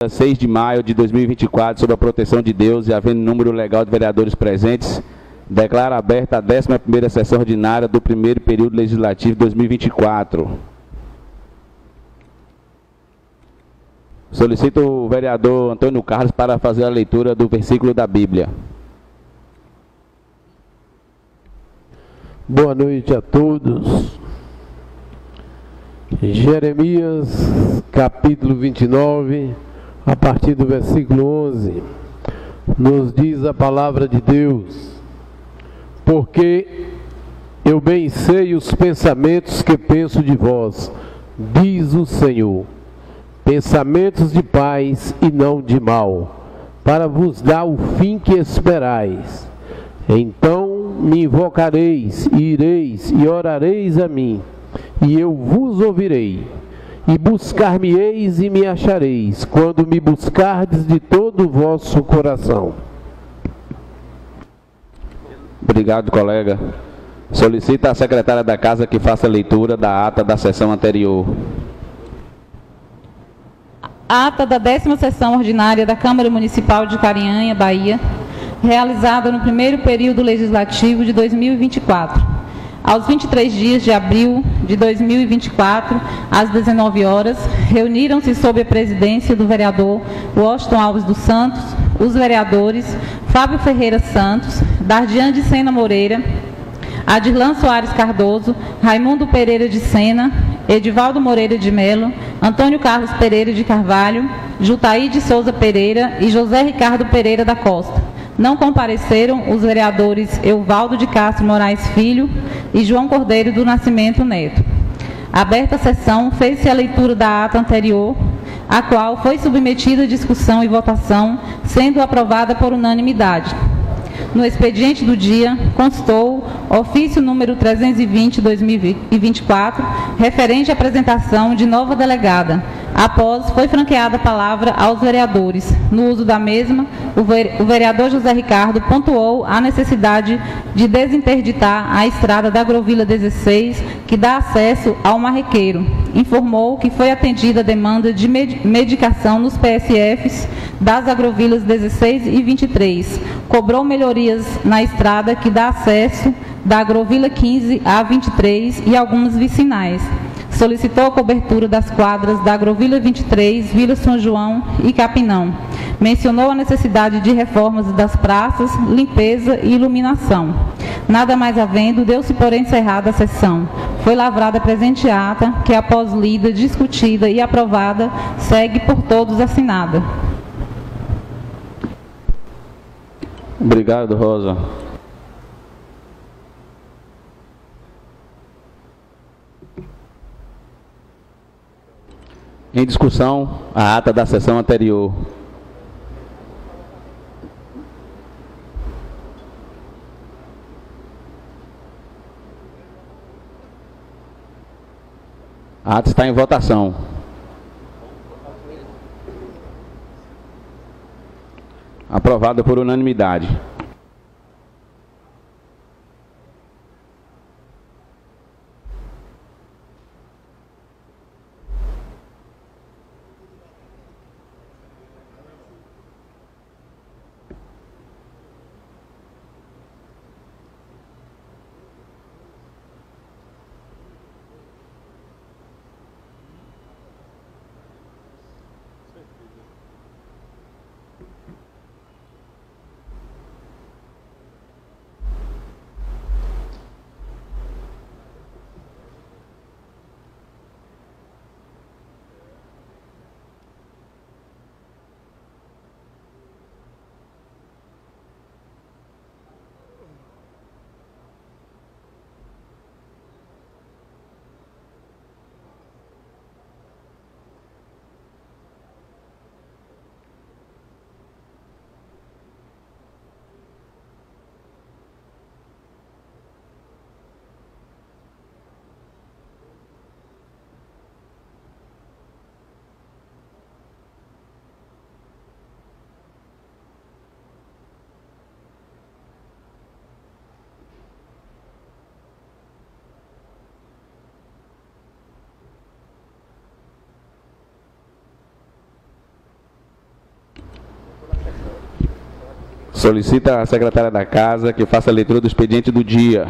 6 de maio de 2024, sob a proteção de Deus e havendo número legal de vereadores presentes, declaro aberta a 11ª sessão ordinária do primeiro período legislativo de 2024. Solicito o vereador Antônio Carlos para fazer a leitura do versículo da Bíblia. Boa noite a todos. Jeremias, capítulo 29, a partir do versículo 11, nos diz a palavra de Deus: porque eu bem sei os pensamentos que penso de vós, diz o Senhor, pensamentos de paz e não de mal, para vos dar o fim que esperais. Então me invocareis, e ireis e orareis a mim, e eu vos ouvirei. E buscar-me-eis e me achareis, quando me buscardes de todo o vosso coração. Obrigado, colega. Solicita a secretária da Casa que faça a leitura da ata da sessão anterior. Ata da 10ª sessão ordinária da Câmara Municipal de Carinhanha, Bahia, realizada no primeiro período legislativo de 2024. Aos 23 dias de abril de 2024, às 19 horas, reuniram-se sob a presidência do vereador Washington Alves dos Santos, os vereadores Fábio Ferreira Santos, Dardian de Sena Moreira, Adirlan Soares Cardoso, Raimundo Pereira de Sena, Edivaldo Moreira de Melo, Antônio Carlos Pereira de Carvalho, Jutaí de Souza Pereira e José Ricardo Pereira da Costa. Não compareceram os vereadores Euvaldo de Castro Moraes Filho e João Cordeiro do Nascimento Neto. Aberta a sessão, fez-se a leitura da ata anterior, a qual foi submetida a discussão e votação, sendo aprovada por unanimidade. No expediente do dia, constou ofício número 320/2024, referente à apresentação de nova delegada. Após, foi franqueada a palavra aos vereadores. No uso da mesma, o vereador José Ricardo pontuou a necessidade de desinterditar a estrada da Agrovila 16, que dá acesso ao Marrequeiro. Informou que foi atendida a demanda de medicação nos PSFs das Agrovilas 16 e 23. Cobrou melhorias na estrada que dá acesso da Agrovila 15 a 23 e algumas vicinais. Solicitou a cobertura das quadras da Agrovila 23, Vila São João e Capinão. Mencionou a necessidade de reformas das praças, limpeza e iluminação. Nada mais havendo, deu-se por encerrada a sessão. Foi lavrada a presente ata, que após lida, discutida e aprovada, segue por todos assinada. Obrigado, Rosa. Em discussão, a ata da sessão anterior. A ata está em votação. Aprovada por unanimidade. Solicita a secretária da Casa que faça a leitura do expediente do dia.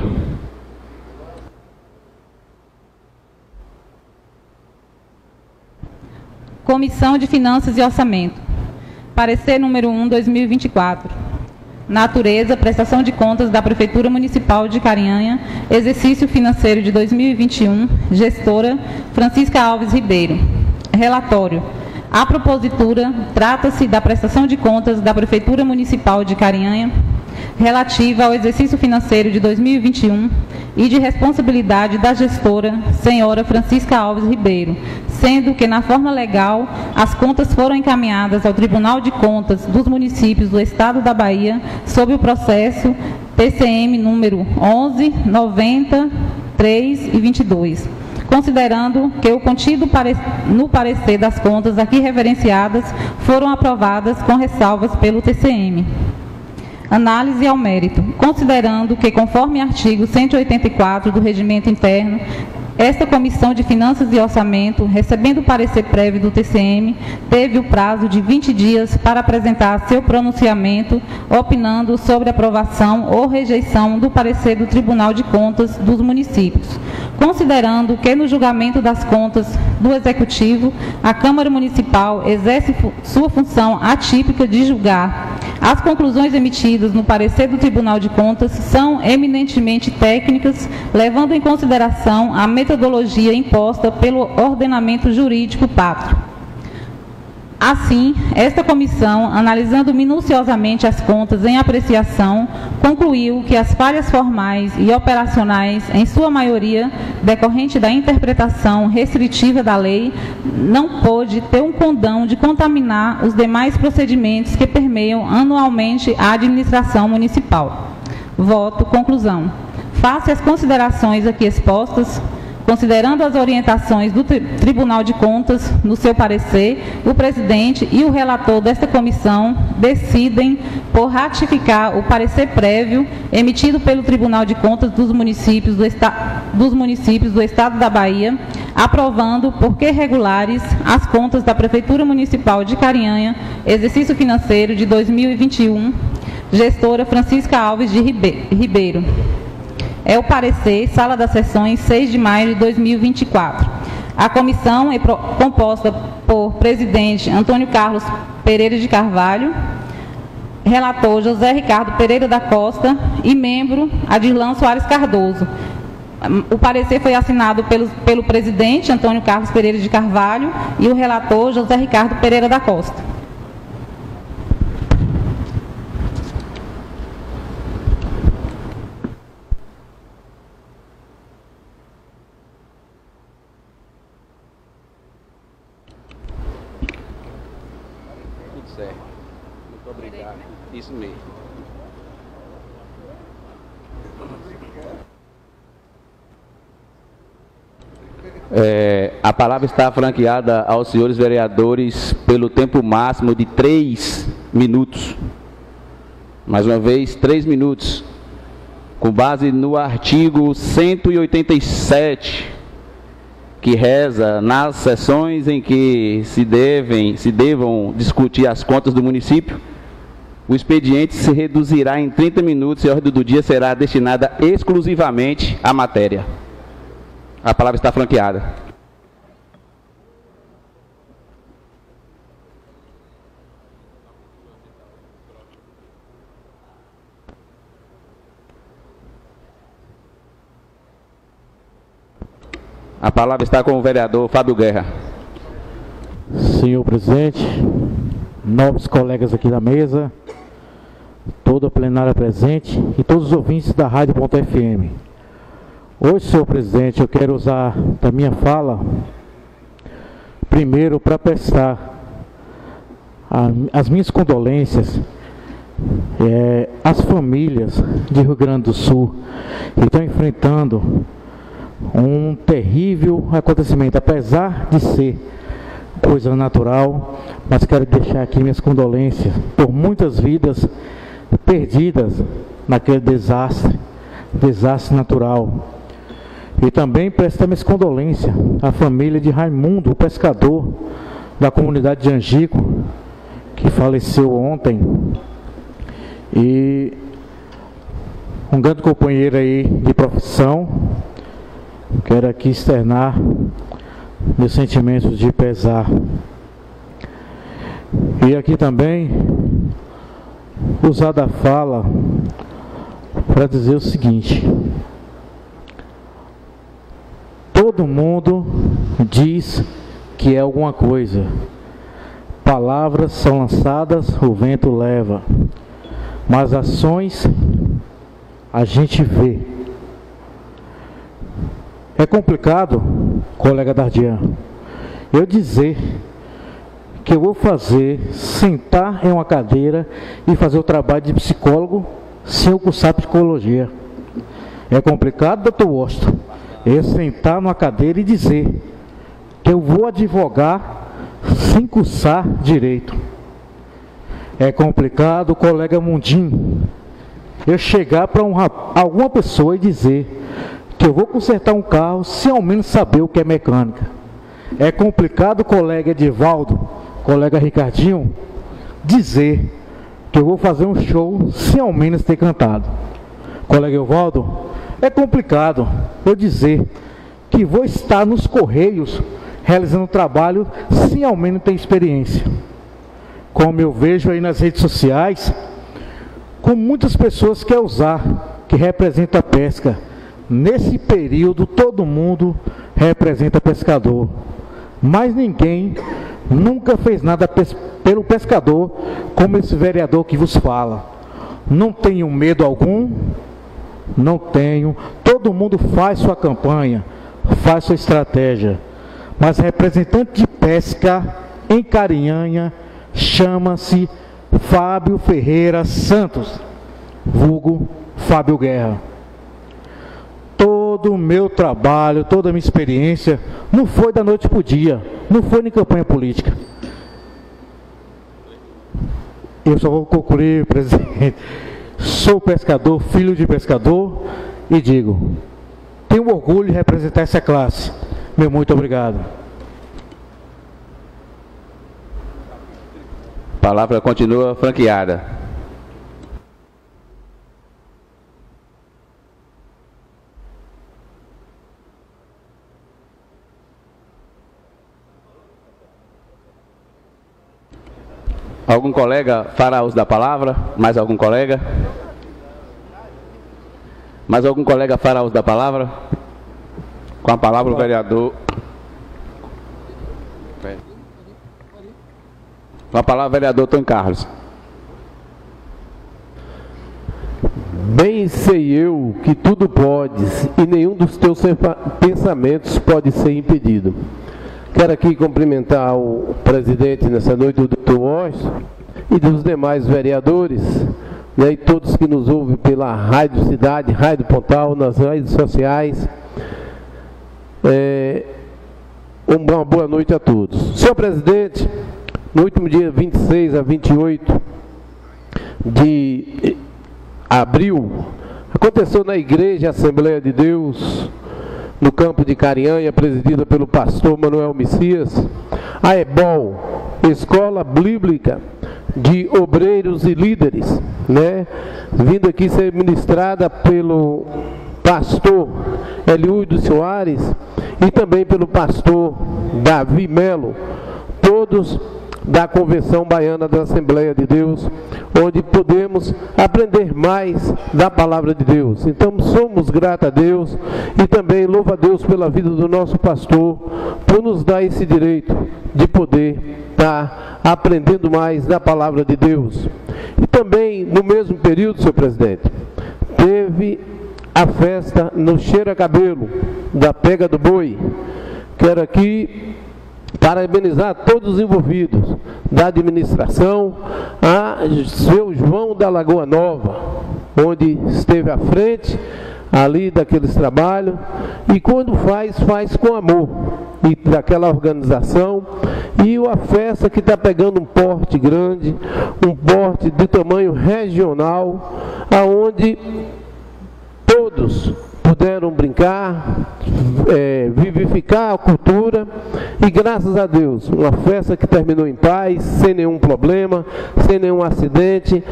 Comissão de Finanças e Orçamento. Parecer número 1, 2024. Natureza, prestação de contas da Prefeitura Municipal de Carinhanha, exercício financeiro de 2021, gestora Francisca Alves Ribeiro. Relatório. A propositura trata-se da prestação de contas da Prefeitura Municipal de Carinhanha, relativa ao exercício financeiro de 2021 e de responsabilidade da gestora, senhora Francisca Alves Ribeiro, sendo que, na forma legal, as contas foram encaminhadas ao Tribunal de Contas dos Municípios do Estado da Bahia sob o processo TCM número 11, 90, 3 e 22. Considerando que o contido no parecer das contas aqui referenciadas foram aprovadas com ressalvas pelo TCM. Análise ao mérito. Considerando que, conforme artigo 184 do Regimento Interno, esta Comissão de Finanças e Orçamento, recebendo o parecer prévio do TCM, teve o prazo de 20 dias para apresentar seu pronunciamento, opinando sobre aprovação ou rejeição do parecer do Tribunal de Contas dos Municípios. Considerando que, no julgamento das contas do Executivo, a Câmara Municipal exerce sua função atípica de julgar, as conclusões emitidas no parecer do Tribunal de Contas são eminentemente técnicas, levando em consideração a metodologia imposta pelo ordenamento jurídico pátrio. Assim, esta comissão, analisando minuciosamente as contas em apreciação, concluiu que as falhas formais e operacionais, em sua maioria decorrente da interpretação restritiva da lei, não pôde ter um condão de contaminar os demais procedimentos que permeiam anualmente a administração municipal. Voto. Conclusão. Face às considerações aqui expostas, considerando as orientações do Tribunal de Contas no seu parecer, o presidente e o relator desta comissão decidem por ratificar o parecer prévio emitido pelo Tribunal de Contas dos municípios do Estado da Bahia, aprovando por que regulares as contas da Prefeitura Municipal de Carinhanha, exercício financeiro de 2021, gestora Francisca Alves de Ribeiro. É o parecer, Sala das Sessões, 6 de maio de 2024. A comissão é composta por presidente Antônio Carlos Pereira de Carvalho, relator José Ricardo Pereira da Costa e membro Adirlan Soares Cardoso. O parecer foi assinado pelo presidente Antônio Carlos Pereira de Carvalho e o relator José Ricardo Pereira da Costa. Certo. Muito obrigado. Isso mesmo. A palavra está franqueada aos senhores vereadores pelo tempo máximo de 3 minutos. Mais uma vez, 3 minutos. Com base no artigo 187, que reza nas sessões em que se devam discutir as contas do município, o expediente se reduzirá em 30 minutos e a ordem do dia será destinada exclusivamente à matéria. A palavra está franqueada. A palavra está com o vereador Fábio Guerra. Senhor presidente, nobres colegas aqui da mesa, toda a plenária presente e todos os ouvintes da Rádio.fm. Hoje, senhor presidente, eu quero usar da minha fala, primeiro, para prestar as minhas condolências às famílias de Rio Grande do Sul que estão enfrentando um terrível acontecimento, apesar de ser coisa natural, mas quero deixar aqui minhas condolências por muitas vidas perdidas naquele desastre natural. E também prestar minhas condolências à família de Raimundo, o pescador da comunidade de Angico, que faleceu ontem. e um grande companheiro aí de profissão. Quero aqui externar meus sentimentos de pesar. E aqui também usar da fala para dizer o seguinte: todo mundo diz que é alguma coisa, palavras são lançadas, o vento leva, mas ações a gente vê. É complicado, colega Dardian, eu dizer que eu vou sentar em uma cadeira e fazer o trabalho de psicólogo sem eu cursar psicologia. É complicado, doutor Washington, eu sentar numa cadeira e dizer que eu vou advogar sem cursar direito. É complicado, colega Mundim, eu chegar para alguma pessoa e dizer que eu vou consertar um carro sem ao menos saber o que é mecânica. É complicado, colega Edivaldo, colega Ricardinho, dizer que eu vou fazer um show sem ao menos ter cantado. Colega Evaldo, é complicado eu dizer que vou estar nos Correios realizando trabalho sem ao menos ter experiência. Como eu vejo aí nas redes sociais, com muitas pessoas que querem usar, que representa a pesca. Nesse período todo mundo representa pescador, mas ninguém nunca fez nada pelo pescador como esse vereador que vos fala. Não tenho medo algum, não tenho. Todo mundo faz sua campanha, faz sua estratégia, mas representante de pesca em Carinhanha chama-se Fábio Ferreira Santos, vulgo Fábio Guerra. Todo o meu trabalho, toda a minha experiência não foi da noite para o dia, não foi em campanha política. Eu só vou concluir, presidente. Sou pescador, filho de pescador, e digo, tenho orgulho de representar essa classe. Meu muito obrigado. A palavra continua franqueada. Algum colega fará uso da palavra? Mais algum colega? Mais algum colega fará uso da palavra? Com a palavra o vereador. Com a palavra o vereador Tom Carlos. Bem sei eu que tudo podes e nenhum dos teus pensamentos pode ser impedido. Quero aqui cumprimentar o presidente nessa noite, o Dr. Washington, e dos demais vereadores, né, e todos que nos ouvem pela Rádio Cidade, Rádio Pontal, nas redes sociais. Uma boa noite a todos. Senhor presidente, no último dia 26 a 28 de abril, aconteceu na Igreja Assembleia de Deus, no campo de Carinhanha, presidida pelo pastor Manuel Messias, a EBOL, Escola Bíblica de Obreiros e Líderes, né? Vindo aqui ser ministrada pelo pastor Eliúdio Soares e também pelo pastor Davi Melo, todos da Convenção Baiana da Assembleia de Deus, onde podemos aprender mais da Palavra de Deus. Então somos gratos a Deus e também louvo a Deus pela vida do nosso pastor, por nos dar esse direito de poder estar aprendendo mais da Palavra de Deus. E também no mesmo período, senhor presidente, teve a festa no Cheira Cabelo, da Pega do Boi. Quero aqui parabenizar todos os envolvidos, da administração, a seu João da Lagoa Nova, onde esteve à frente ali daqueles trabalhos, e quando faz com amor, e daquela organização, e a festa que está pegando um porte grande, um porte de tamanho regional, aonde todos puderam brincar, vivificar a cultura, e graças a Deus, uma festa que terminou em paz, sem nenhum problema, sem nenhum acidente,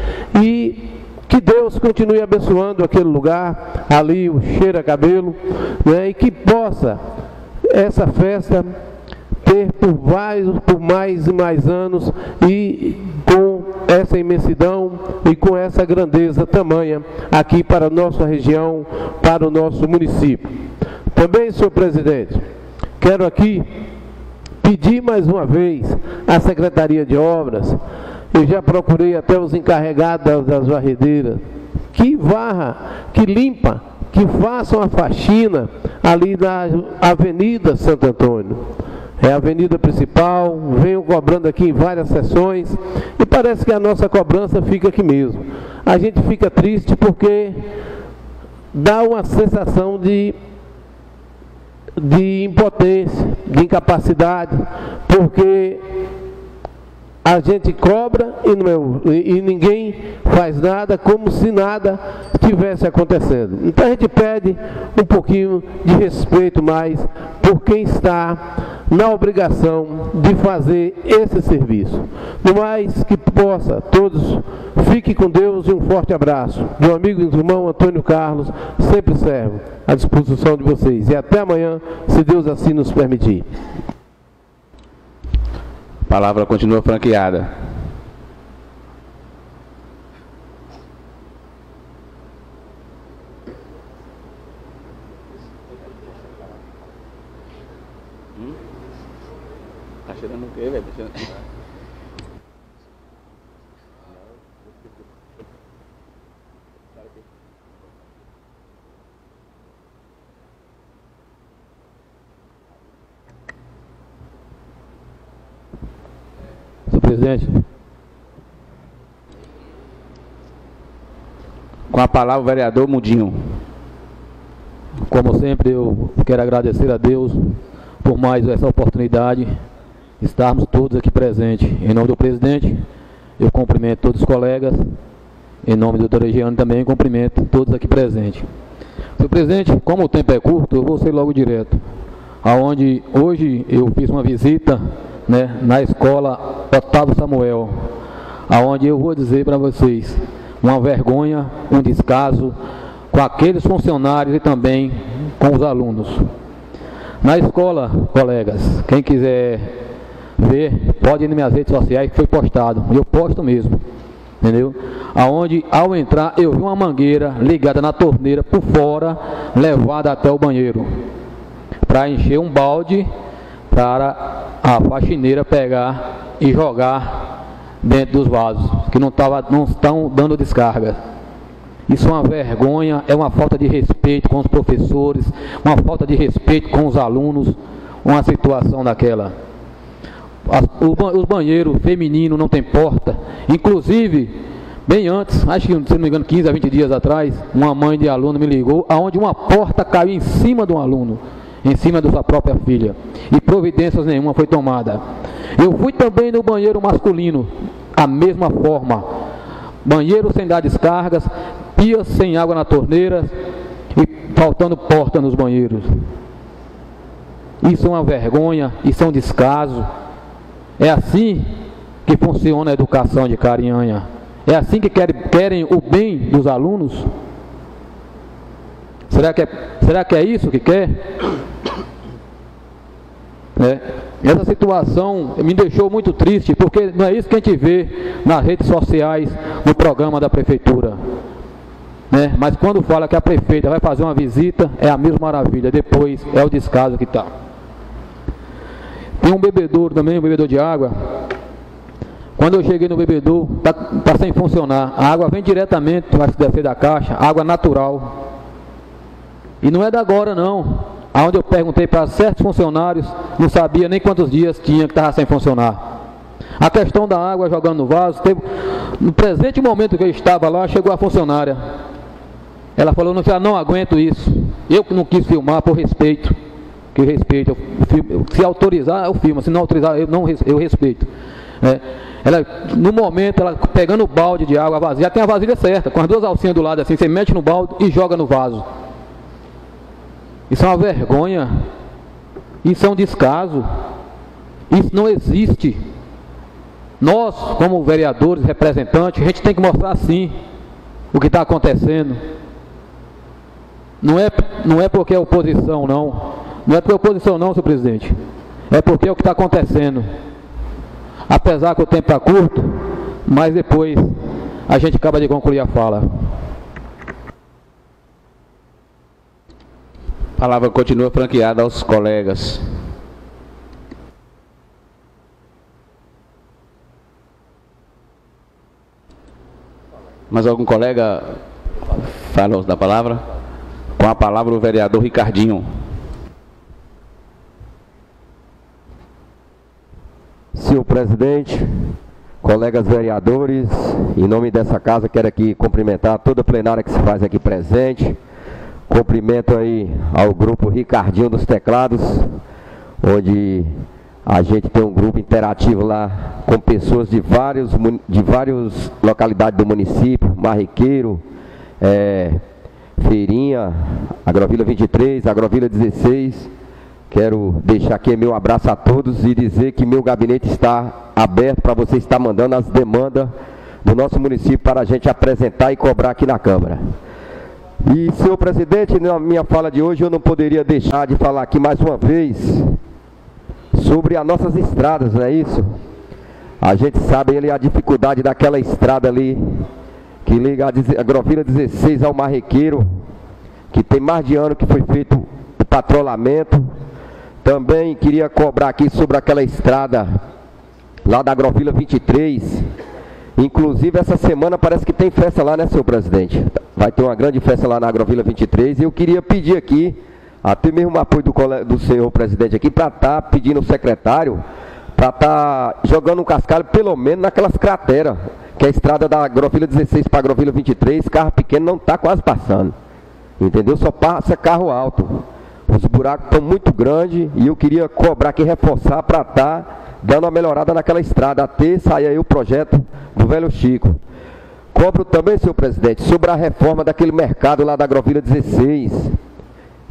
e Que Deus continue abençoando aquele lugar, ali o Cheira Cabelo, né? E que possa essa festa ter por mais e mais anos, e com essa imensidão e com essa grandeza tamanha aqui para a nossa região, para o nosso município. Também, senhor presidente, quero aqui pedir mais uma vez à Secretaria de Obras. Eu já procurei até os encarregados das varredeiras, que varra, que limpa, que façam a faxina ali na Avenida Santo Antônio. É a avenida principal, venham cobrando aqui em várias sessões, e parece que a nossa cobrança fica aqui mesmo. A gente fica triste porque dá uma sensação de impotência, de incapacidade, porque a gente cobra e ninguém faz nada, como se nada tivesse acontecendo. Então a gente pede um pouquinho de respeito mais por quem está na obrigação de fazer esse serviço. No mais, que possa todos, fiquem com Deus, e um forte abraço. Meu amigo e irmão Antônio Carlos, sempre servo à disposição de vocês. E até amanhã, se Deus assim nos permitir. A palavra continua franqueada. Tá cheirando o quê, velho? Senhor presidente. Com a palavra o vereador Mundinho. Como sempre, eu quero agradecer a Deus por mais essa oportunidade, estarmos todos aqui presentes. Em nome do presidente, eu cumprimento todos os colegas. Em nome do doutor Regiano também, cumprimento todos aqui presentes. Senhor presidente, como o tempo é curto, eu vou ser logo direto. Aonde hoje eu fiz uma visita, né, na escola Otávio Samuel, aonde eu vou dizer para vocês, uma vergonha, um descaso com aqueles funcionários e também com os alunos. Na escola, colegas, quem quiser ver, pode ir nas minhas redes sociais, que foi postado, eu posto mesmo, entendeu? Aonde, ao entrar, eu vi uma mangueira ligada na torneira por fora, levada até o banheiro, para encher um balde, para a faxineira pegar e jogar dentro dos vasos, que não estão dando descarga. Isso é uma vergonha, é uma falta de respeito com os professores, uma falta de respeito com os alunos, uma situação daquela. Os banheiros femininos não tem porta, inclusive, bem antes, acho que, se não me engano, 15 a 20 dias atrás, uma mãe de aluno me ligou, aonde uma porta caiu em cima de um aluno, em cima da sua própria filha, e providências nenhuma foi tomada. Eu fui também no banheiro masculino, a mesma forma, banheiro sem dar descargas, pias sem água na torneira e faltando porta nos banheiros. Isso é uma vergonha, isso é um descaso. É assim que funciona a educação de Carinhanha. É assim que querem o bem dos alunos? Será que é isso que quer? Essa situação me deixou muito triste, porque não é isso que a gente vê nas redes sociais, no programa da prefeitura. Mas quando fala que a prefeita vai fazer uma visita, é a mesma maravilha, depois é o descaso que está. Tem um bebedouro também, um bebedouro de água. Quando eu cheguei no bebedouro, está sem funcionar. A água vem diretamente, vai se descer da caixa, água natural. E não é da agora não. Aonde eu perguntei para certos funcionários, não sabia nem quantos dias tinha que estava sem funcionar. A questão da água jogando no vaso, no presente momento que eu estava lá, chegou a funcionária. Ela falou, não aguento isso. Eu que não quis filmar por respeito. Que eu respeito. Se autorizar, eu filmo. Se não autorizar, eu respeito. Ela, no momento, ela pegando o balde de água vazia, tem a vasilha certa, com as duas alcinhas do lado assim, você mete no balde e joga no vaso. Isso é uma vergonha. Isso é um descaso. Isso não existe. Nós, como vereadores, representantes, a gente tem que mostrar sim o que está acontecendo. Não é porque é oposição, não. Não é porque é oposição, não, senhor presidente. É porque é o que está acontecendo. Apesar que o tempo está curto, mas depois a gente acaba de concluir a fala. A palavra continua franqueada aos colegas. Mais algum colega fala da palavra? Com a palavra o vereador Ricardinho. Senhor presidente, colegas vereadores, em nome dessa casa quero aqui cumprimentar toda a plenária que se faz aqui presente. Cumprimento aí ao grupo Ricardinho dos Teclados, onde a gente tem um grupo interativo lá com pessoas de várias localidades do município, Marrequeiro, Feirinha, Agrovila 23, Agrovila 16. Quero deixar aqui meu abraço a todos e dizer que meu gabinete está aberto para você estar mandando as demandas do nosso município para a gente apresentar e cobrar aqui na Câmara. E, senhor presidente, na minha fala de hoje eu não poderia deixar de falar aqui mais uma vez sobre as nossas estradas, não é isso? A gente sabe ali a dificuldade daquela estrada ali, que liga a Agrovila 16 ao Marrequeiro, que tem mais de ano que foi feito o patrulhamento. Também queria cobrar aqui sobre aquela estrada lá da Agrovila 23. Inclusive essa semana parece que tem festa lá, né, senhor presidente? Vai ter uma grande festa lá na Agrovila 23 e eu queria pedir aqui, até mesmo o apoio do senhor presidente aqui, para estar pedindo ao secretário, para estar jogando um cascalho pelo menos naquelas crateras, que a estrada da Agrovila 16 para a Agrovila 23, carro pequeno não está quase passando, entendeu? Só passa carro alto. Os buracos estão muito grandes e eu queria cobrar aqui, reforçar para estar dando uma melhorada naquela estrada, até sair aí o projeto do Velho Chico. Cobro também, senhor presidente, sobre a reforma daquele mercado lá da Agrovila 16,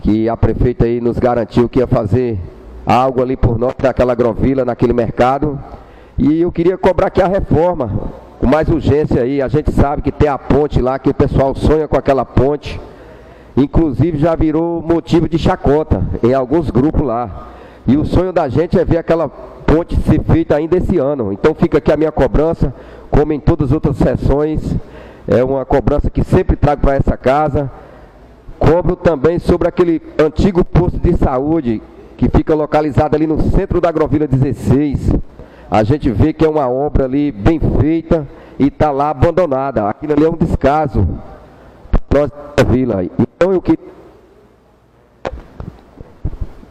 que a prefeita aí nos garantiu que ia fazer algo ali por nós daquela Agrovila, naquele mercado. E eu queria cobrar aqui a reforma, com mais urgência aí. A gente sabe que tem a ponte lá, que o pessoal sonha com aquela ponte. Inclusive já virou motivo de chacota em alguns grupos lá. E o sonho da gente é ver aquela ponte ser feita ainda esse ano. Então fica aqui a minha cobrança, como em todas as outras sessões. É uma cobrança que sempre trago para essa casa. Cobro também sobre aquele antigo posto de saúde que fica localizado ali no centro da Agrovila 16. A gente vê que é uma obra ali bem feita e está lá abandonada. Aquilo ali é um descaso para a vila. Então eu queria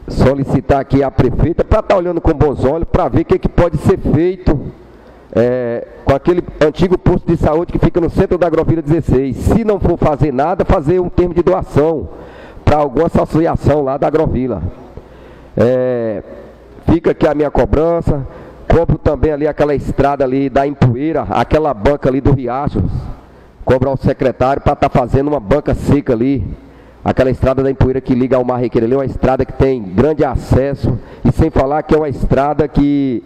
solicitar aqui a prefeita para estar olhando com bons olhos, para ver o que pode ser feito com aquele antigo posto de saúde que fica no centro da Agrovila 16. Se não for fazer nada, fazer um termo de doação para alguma associação lá da Agrovila. Fica aqui a minha cobrança. Cobro também ali aquela estrada ali da Empoeira, aquela banca ali do Riacho. Cobrar o secretário para estar fazendo uma banca seca ali. Aquela estrada da Empoeira que liga ao Marrequeiro ali, é uma estrada que tem grande acesso. E sem falar que é uma estrada que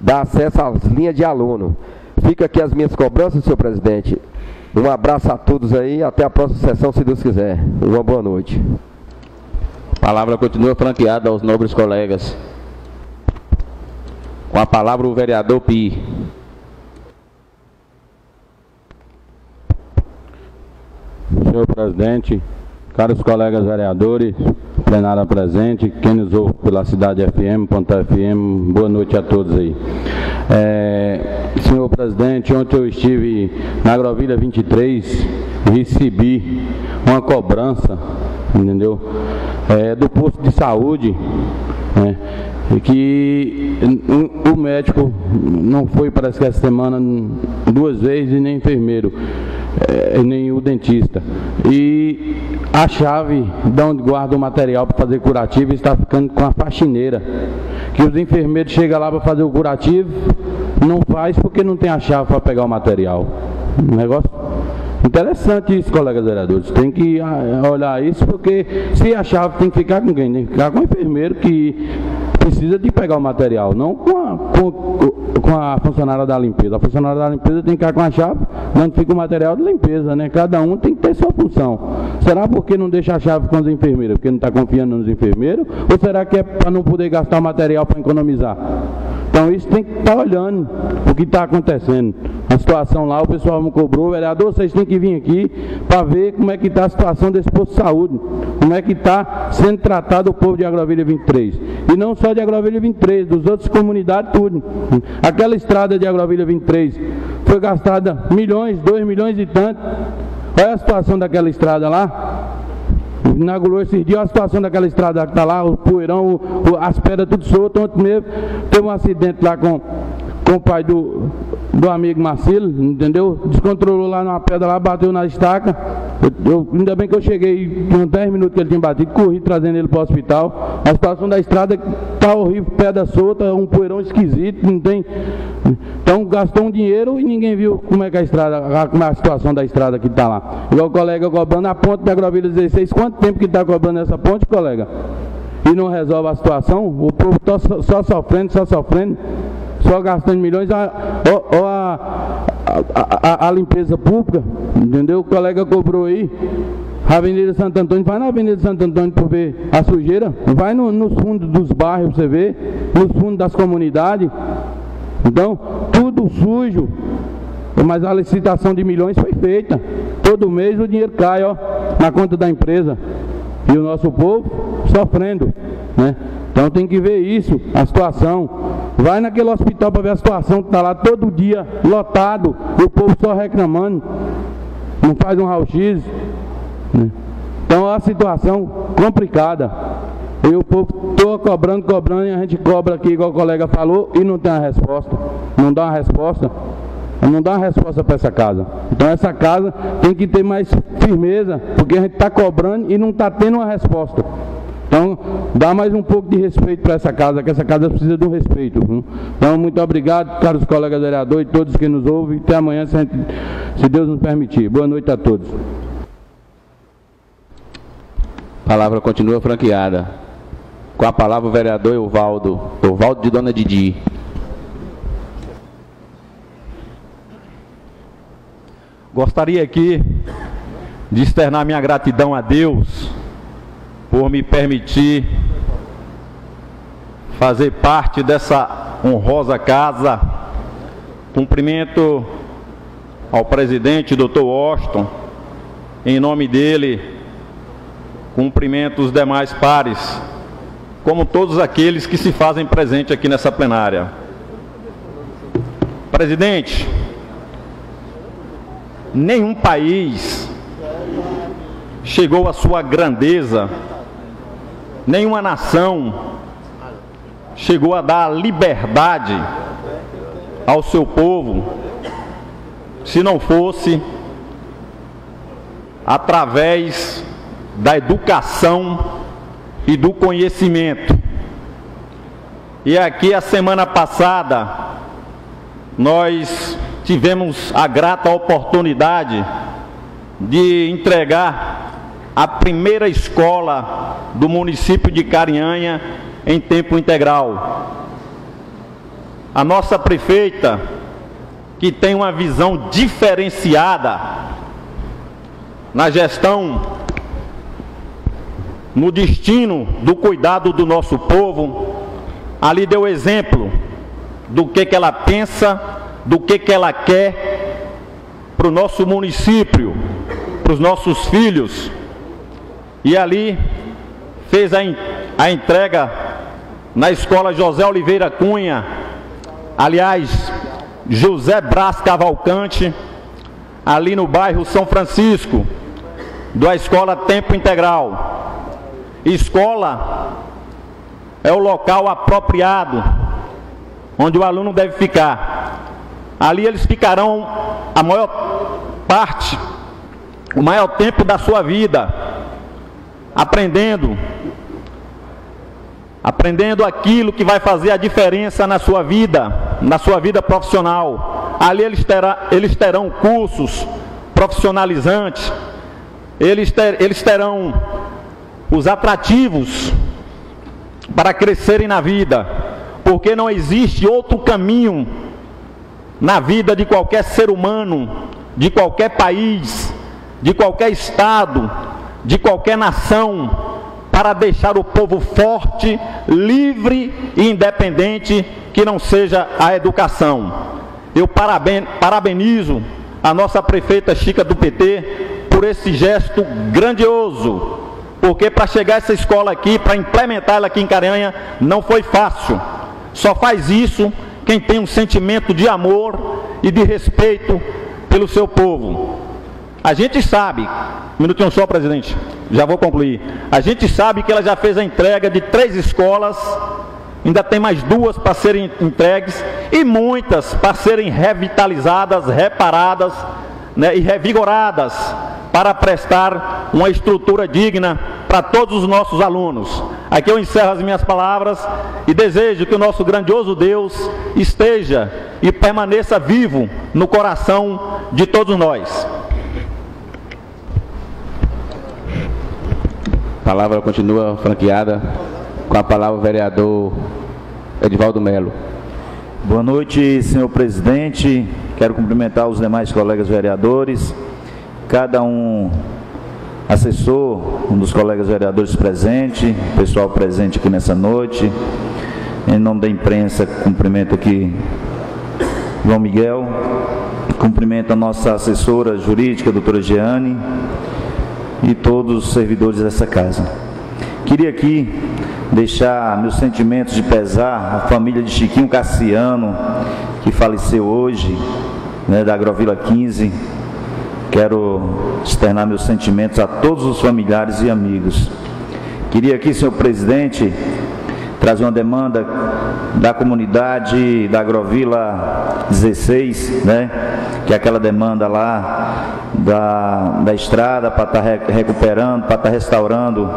dá acesso às linhas de aluno. Fica aqui as minhas cobranças, senhor presidente. Um abraço a todos aí, até a próxima sessão, se Deus quiser. Uma boa noite. A palavra continua franqueada aos nobres colegas. Com a palavra o vereador Pi. Senhor presidente, caros colegas vereadores, plenária presente, quem nos ouve pela Cidade FM, Ponta FM, boa noite a todos aí. Senhor presidente, ontem eu estive na Agrovila 23, recebi uma cobrança, entendeu? Do posto de saúde, né? Que o médico não foi, parece que essa semana, 2 vezes, e nem enfermeiro, nem o dentista. E a chave de onde guarda o material para fazer curativo está ficando com a faxineira. Que os enfermeiros chegam lá para fazer o curativo, não faz porque não tem a chave para pegar o material. Um negócio interessante isso, colegas vereadores. Tem que olhar isso, porque se a chave tem que ficar com quem? Tem que ficar com o enfermeiro que precisa de pegar o material, não com a funcionária da limpeza. A funcionária da limpeza tem que ficar com a chave fica o material de limpeza, né? Cada um tem que ter sua função. Será porque não deixa a chave com as enfermeiras? Porque não está confiando nos enfermeiros? Ou será que é para não poder gastar material para economizar? Então isso tem que estar olhando o que está acontecendo. A situação lá, o pessoal me cobrou, vereador, vocês têm que vir aqui para ver como é que está a situação desse posto de saúde, como é que está sendo tratado o povo de Agrovilha 23. E não só de Agrovilha 23, dos outras comunidades, tudo. Aquela estrada de Agrovilha 23 foi gastada milhões, 2 milhões e tanto. Olha a situação daquela estrada lá. Inaugurou esses dias a situação daquela estrada que está lá, o poeirão, as pedras tudo soltas. Ontem mesmo teve um acidente lá com o pai do amigo Marcelo, entendeu? Descontrolou lá numa pedra lá, bateu na estaca. Ainda bem que eu cheguei, uns 10 minutos que ele tinha batido, corri trazendo ele para o hospital. A situação da estrada está horrível, pedra solta, um poeirão esquisito, não tem. Então gastou um dinheiro e ninguém viu como é que a estrada, como é a situação da estrada que está lá. Igual o colega cobrando a ponte da Agrovilha 16, quanto tempo que está cobrando essa ponte, colega? E não resolve a situação, o povo está só sofrendo, só gastando milhões. A limpeza pública, entendeu? O colega cobrou aí, a Avenida Santo Antônio, vai na Avenida Santo Antônio para ver a sujeira, vai nos fundos dos bairros para você ver, nos fundos das comunidades. Então, tudo sujo, mas a licitação de milhões foi feita. Todo mês o dinheiro cai, ó, na conta da empresa. E o nosso povo sofrendo, né? Então tem que ver isso, a situação. Vai naquele hospital para ver a situação que está lá todo dia, lotado, e o povo só reclamando. Não faz um raio-x, né? Então é uma situação complicada. E o povo está cobrando, e a gente cobra aqui, igual o colega falou, e não tem uma resposta. Não dá uma resposta. Não dá uma resposta para essa casa. Então essa casa tem que ter mais firmeza, porque a gente está cobrando e não está tendo uma resposta. Então dá mais um pouco de respeito para essa casa, que essa casa precisa de um respeito. Viu? Então muito obrigado, caros colegas vereadores e todos que nos ouvem. Até amanhã, se Deus nos permitir. Boa noite a todos. A palavra continua franqueada. Com a palavra o vereador Evaldo de Dona Didi. Gostaria aqui de externar minha gratidão a Deus por me permitir fazer parte dessa honrosa casa. Cumprimento ao presidente, Dr. Washington, em nome dele, cumprimento os demais pares, como todos aqueles que se fazem presente aqui nessa plenária. Presidente, nenhum país chegou à sua grandeza, nenhuma nação chegou a dar liberdade ao seu povo, se não fosse através da educação e do conhecimento. E aqui a semana passada nós tivemos a grata oportunidade de entregar a primeira escola do município de Carinhanha em tempo integral. A nossa prefeita, que tem uma visão diferenciada na gestão, no destino do cuidado do nosso povo, ali deu exemplo do que ela pensa, do que ela quer para o nosso município, para os nossos filhos. E ali fez a entrega na escola José Oliveira Cunha, aliás, José Brás Cavalcante, ali no bairro São Francisco, da escola Tempo Integral. Escola é o local apropriado onde o aluno deve ficar. Ali eles ficarão a maior parte, o maior tempo da sua vida, aprendendo aquilo que vai fazer a diferença na sua vida profissional. Ali eles terão cursos profissionalizantes, eles terão os atrativos para crescerem na vida, porque não existe outro caminho na vida de qualquer ser humano de qualquer país, de qualquer estado, de qualquer nação, para deixar o povo forte, livre e independente, que não seja a educação. Eu parabenizo a nossa prefeita Chica do PT por esse gesto grandioso, porque para chegar essa escola aqui, para implementar ela aqui em Caranha, não foi fácil. Só faz isso quem tem um sentimento de amor e de respeito pelo seu povo. A gente sabe, um minutinho só, presidente, já vou concluir. A gente sabe que ela já fez a entrega de 3 escolas, ainda tem mais 2 para serem entregues, e muitas para serem revitalizadas, reparadas, né, e revigoradas, para prestar uma estrutura digna para todos os nossos alunos. Aqui eu encerro as minhas palavras e desejo que o nosso grandioso Deus esteja e permaneça vivo no coração de todos nós. A palavra continua franqueada com a palavra o vereador Edivaldo Melo. Boa noite, senhor presidente. Quero cumprimentar os demais colegas vereadores, cada um assessor, um dos colegas vereadores presente, pessoal presente aqui nessa noite. Em nome da imprensa, cumprimento aqui João Miguel, cumprimento a nossa assessora jurídica, a doutora Jeane, e todos os servidores dessa casa. Queria aqui deixar meus sentimentos de pesar à família de Chiquinho Cassiano, que faleceu hoje, né, da Agrovila 15. Quero externar meus sentimentos a todos os familiares e amigos. Queria aqui, senhor presidente, trazer uma demanda da comunidade da Agrovila 16, né, que é aquela demanda lá da estrada para estar recuperando, para estar restaurando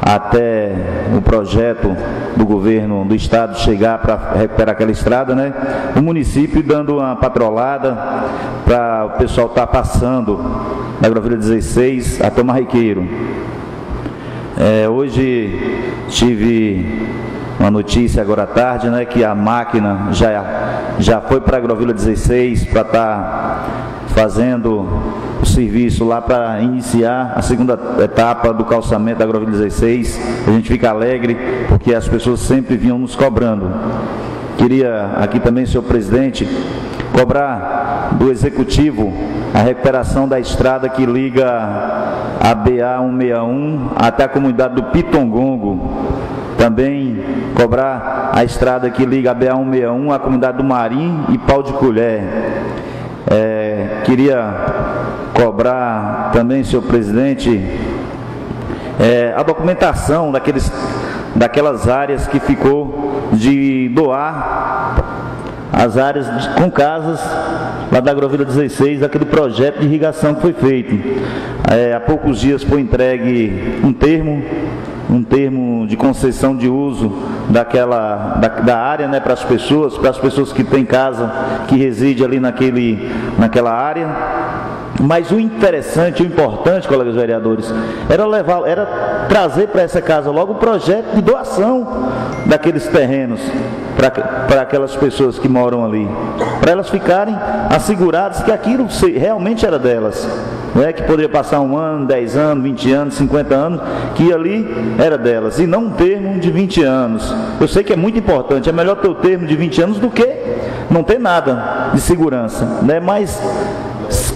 até o projeto do governo do estado chegar para recuperar aquela estrada, né? O município dando uma patrolada para o pessoal estar passando da Agrovila 16 até o Marrequeiro. Hoje tive uma notícia agora à tarde, né, que a máquina já foi para a Agrovila 16 para estar fazendo o serviço lá para iniciar a segunda etapa do calçamento da Agrovila 16. A gente fica alegre porque as pessoas sempre vinham nos cobrando. Queria aqui também, senhor presidente, cobrar do executivo a recuperação da estrada que liga a BA 161 até a comunidade do Pitongongo. Também cobrar a estrada que liga a BA 161 à comunidade do Marim e Pau de Colher. Queria cobrar também, senhor presidente, a documentação daquelas áreas que ficou de doar as áreas com casas lá da Agrovila 16, aquele projeto de irrigação que foi feito. Há poucos dias foi entregue um termo de concessão de uso da área, né, para as pessoas que têm casa, que reside ali naquela área. Mas o interessante, o importante, colegas vereadores, era trazer para essa casa logo o projeto de doação daqueles terrenos para aquelas pessoas que moram ali, para elas ficarem asseguradas que aquilo realmente era delas, né? Que poderia passar 1 ano, 10 anos, 20 anos, 50 anos, que ali era delas, e não um termo de 20 anos. Eu sei que é muito importante, é melhor ter o termo de 20 anos do que não ter nada de segurança, né? Mas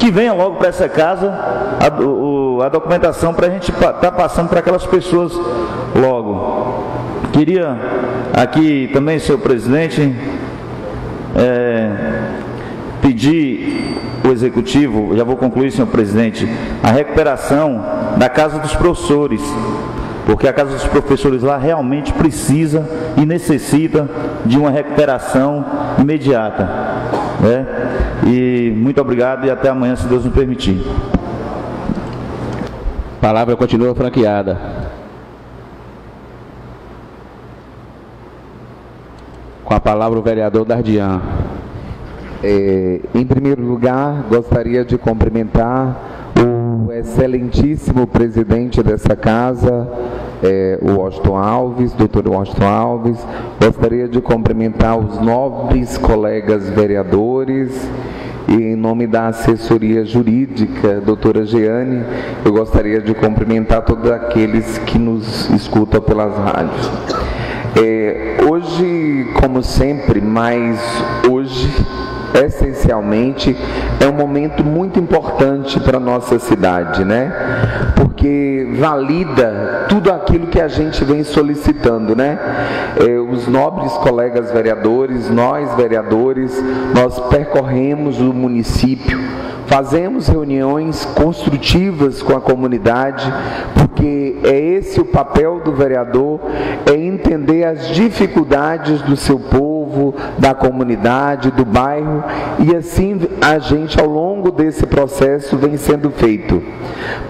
que venha logo para essa casa a documentação para a gente estar passando para aquelas pessoas logo. Queria aqui também, senhor presidente, pedir o executivo, já vou concluir, senhor presidente, a recuperação da Casa dos Professores, porque a Casa dos Professores lá realmente precisa e necessita de uma recuperação imediata, né? E muito obrigado e até amanhã, se Deus nos permitir. A palavra continua franqueada. Com a palavra o vereador Dardian. Em primeiro lugar, gostaria de cumprimentar o excelentíssimo presidente dessa casa, o Washington Alves, doutor Washington Alves. Gostaria de cumprimentar os nobres colegas vereadores e em nome da assessoria jurídica, doutora Jeane, eu gostaria de cumprimentar todos aqueles que nos escutam pelas rádios. Hoje, como sempre, mas hoje, essencialmente, é um momento muito importante para a nossa cidade, né? Porque valida tudo aquilo que a gente vem solicitando, né? Os nobres colegas vereadores, nós vereadores, nós percorremos o município, fazemos reuniões construtivas com a comunidade, porque é esse o papel do vereador, é entender as dificuldades do seu povo, da comunidade, do bairro, e assim a gente, ao longo desse processo, vem sendo feito.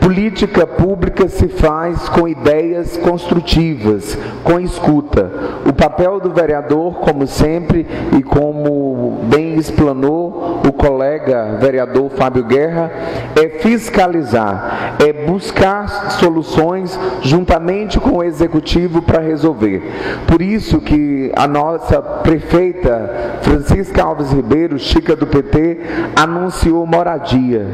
Política pública se faz com ideias construtivas, com escuta. O papel do vereador, como sempre, e como bem explanou o colega vereador Fábio Guerra, é fiscalizar, é buscar soluções juntamente com o executivo para resolver. Por isso que a nossa prefeita Francisca Alves Ribeiro, Chica do PT, anunciou moradia.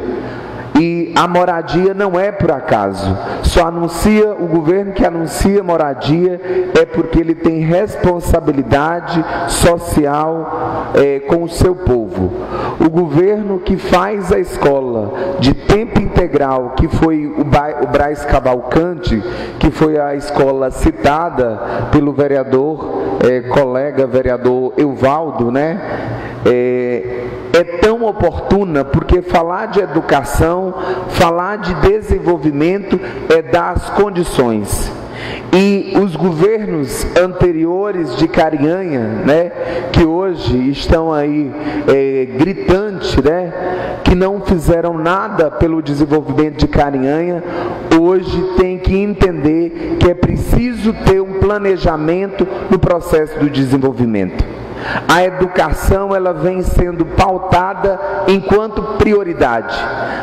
E a moradia não é por acaso, só anuncia, o governo que anuncia moradia é porque ele tem responsabilidade social com o seu povo. O governo que faz a escola de tempo integral, que foi o Braz Cavalcante, que foi a escola citada pelo vereador, colega vereador Evaldo, né? É tão oportuna, porque falar de educação, falar de desenvolvimento é dar as condições. E os governos anteriores de Carinhanha, né, que hoje estão aí gritantes, né, que não fizeram nada pelo desenvolvimento de Carinhanha, hoje tem que entender que é preciso ter um planejamento no processo do desenvolvimento. A educação, ela vem sendo pautada enquanto prioridade,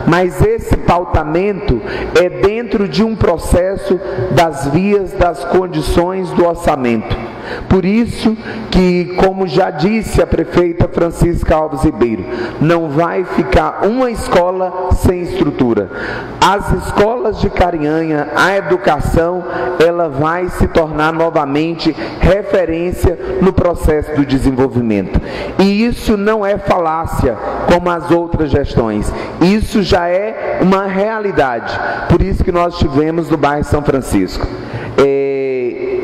mas esse pautamento é dentro de um processo das vias, das condições do orçamento. Por isso que, como já disse a prefeita Francisca Alves Ribeiro, não vai ficar uma escola sem estrutura. As escolas de Carinhanha, a educação, ela vai se tornar novamente referência no processo do desenvolvimento. E isso não é falácia, como as outras gestões. Isso já é uma realidade. Por isso que nós tivemos no bairro São Francisco.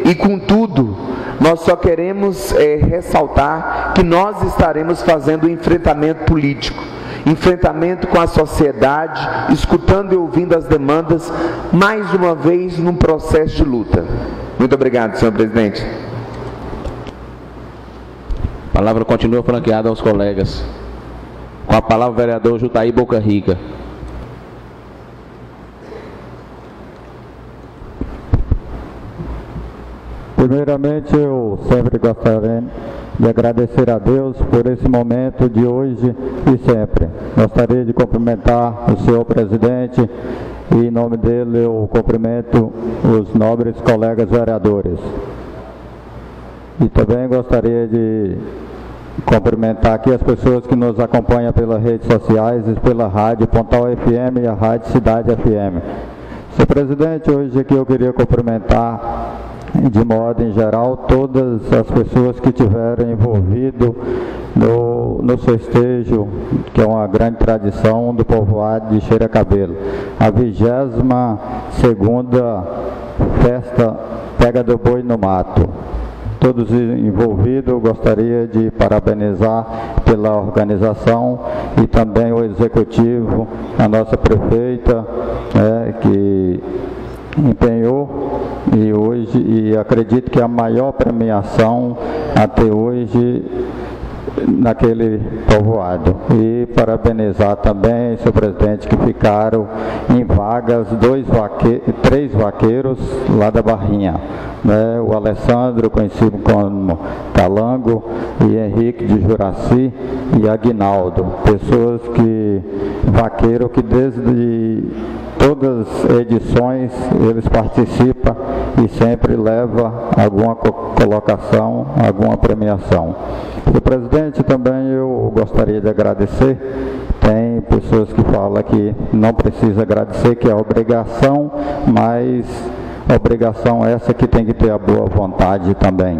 E contudo, nós só queremos ressaltar que nós estaremos fazendo um enfrentamento político, enfrentamento com a sociedade, escutando e ouvindo as demandas, mais uma vez num processo de luta. Muito obrigado, senhor presidente. A palavra continua franqueada aos colegas. Com a palavra o vereador Jutaí Boca Rica. Primeiramente, eu sempre gostaria de agradecer a Deus por esse momento de hoje e sempre. Gostaria de cumprimentar o senhor presidente e, em nome dele, eu cumprimento os nobres colegas vereadores. E também gostaria de cumprimentar aqui as pessoas que nos acompanham pelas redes sociais e pela rádio Pontal FM e a rádio Cidade FM. Senhor presidente, hoje aqui eu queria cumprimentar de modo em geral todas as pessoas que tiveram envolvido no festejo, que é uma grande tradição do povoado de Cheira Cabelo, a 22ª festa Pega do Boi no Mato. Todos envolvidos, eu gostaria de parabenizar pela organização e também o executivo, a nossa prefeita, que empenhou e acredito que a maior premiação até hoje naquele povoado. E parabenizar também, senhor presidente, que ficaram em vagas 3 vaqueiros lá da Barrinha, né? O Alessandro, conhecido como Calango, e Henrique de Juraci e Aguinaldo, pessoas vaqueiros que desde todas as edições eles participam e sempre levam alguma colocação, alguma premiação. Senhor presidente, também eu gostaria de agradecer tem pessoas que falam que não precisa agradecer, que é obrigação, mas obrigação essa que tem que ter a boa vontade também.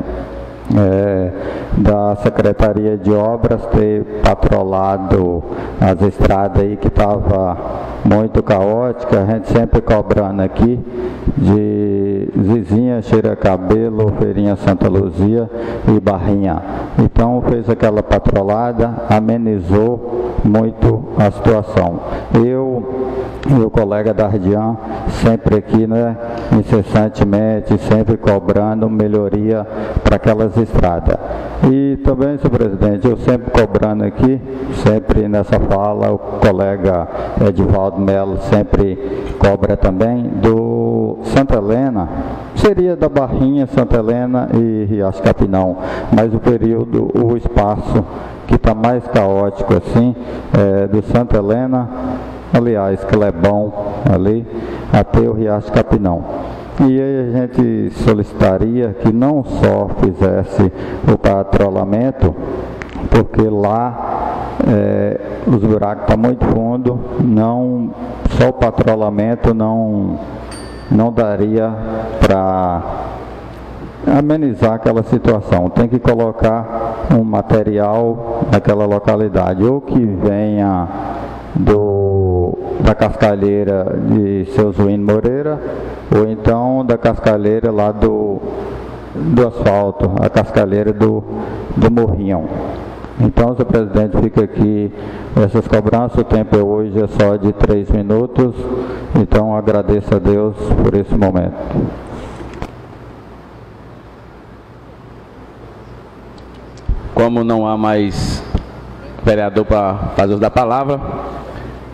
Da Secretaria de Obras ter patrolado as estradas aí que estava muito caótica, a gente sempre cobrando aqui de Zizinha, Cheira Cabelo, Feirinha Santa Luzia e Barrinha. Então fez aquela patrolada, amenizou muito a situação. Eu e o colega Dardian sempre aqui, né, incessantemente, sempre cobrando melhoria para aquelas estradas. E também, senhor presidente, eu sempre cobrando aqui, sempre nessa fala, o colega Edivaldo Melo sempre cobra também, do Santa Helena, seria da Barrinha, Santa Helena e Riacho Capinão, mas o período, o espaço que está mais caótico assim, do Santa Helena, aliás, Clebão ali, até o Riacho Capinão. E aí a gente solicitaria que não só fizesse o patrulhamento, porque lá os buracos estão muito fundo, não, só o patrulhamento não daria para amenizar aquela situação. Tem que colocar um material naquela localidade, ou que venha da cascalheira de Seu Zuíno Moreira, ou então da cascalheira lá do asfalto, a cascalheira do Morrinhão. Então, senhor presidente, fica aqui essas cobranças, o tempo hoje é só de 3 minutos, então agradeço a Deus por esse momento. Como não há mais vereador para fazer uso da palavra,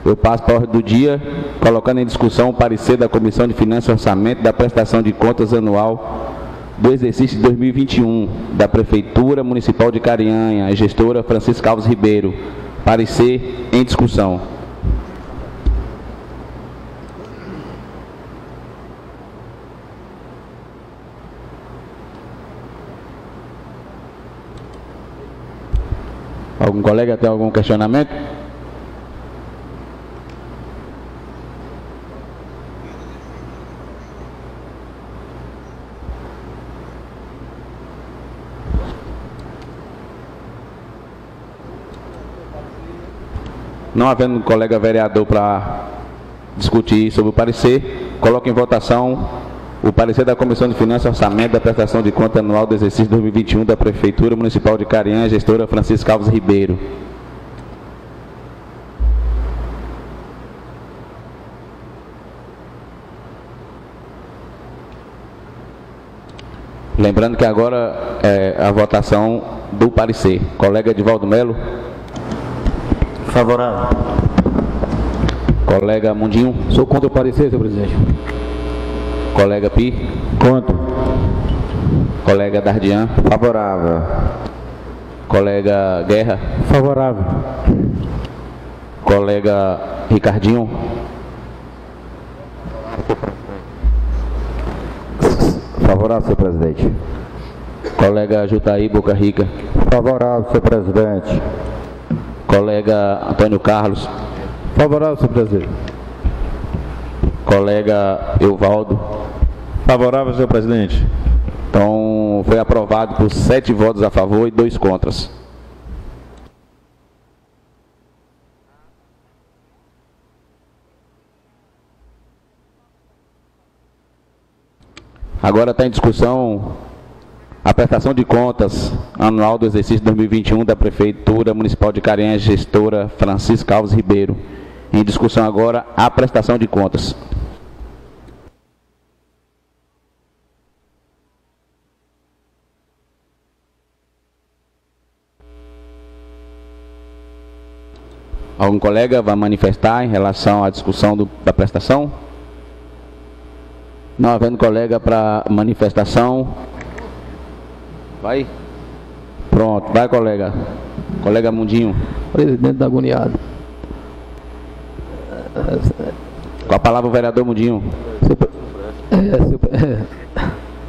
eu passo para a ordem do dia, colocando em discussão o parecer da Comissão de Finanças e Orçamento da prestação de contas anual do exercício de 2021 da Prefeitura Municipal de Carinhanha, a gestora Francisca Alves Ribeiro. Parecer em discussão. Algum colega tem algum questionamento? Não havendo um colega vereador para discutir sobre o parecer, coloco em votação o parecer da Comissão de Finanças e Orçamento da prestação de conta anual do exercício 2021 da Prefeitura Municipal de Carinhanha, gestora Francisca Alves Ribeiro. Lembrando que agora é a votação do parecer. Colega Edivaldo Melo. Favorável. Colega Mundinho. Sou contra o parecer, senhor presidente. Colega Pi. Contra. Colega Dardian. Favorável. Colega Guerra. Favorável. Colega Ricardinho. Favorável, senhor presidente. Colega Jutaí Boca Rica. Favorável, senhor presidente. Colega Antônio Carlos. Favorável, senhor presidente. Colega Euvaldo. Favorável, senhor presidente. Então, foi aprovado por 7 votos a favor e 2 contras. Agora está em discussão a prestação de contas anual do exercício 2021 da Prefeitura Municipal de Carinhanha, gestora Francisca Alves Ribeiro. Em discussão agora a prestação de contas. Algum colega vai manifestar em relação à discussão da prestação? Não havendo colega para manifestação. Vai. Pronto, vai, colega. Colega Mundinho. Presidente da agoniado. Com a palavra o vereador Mundinho.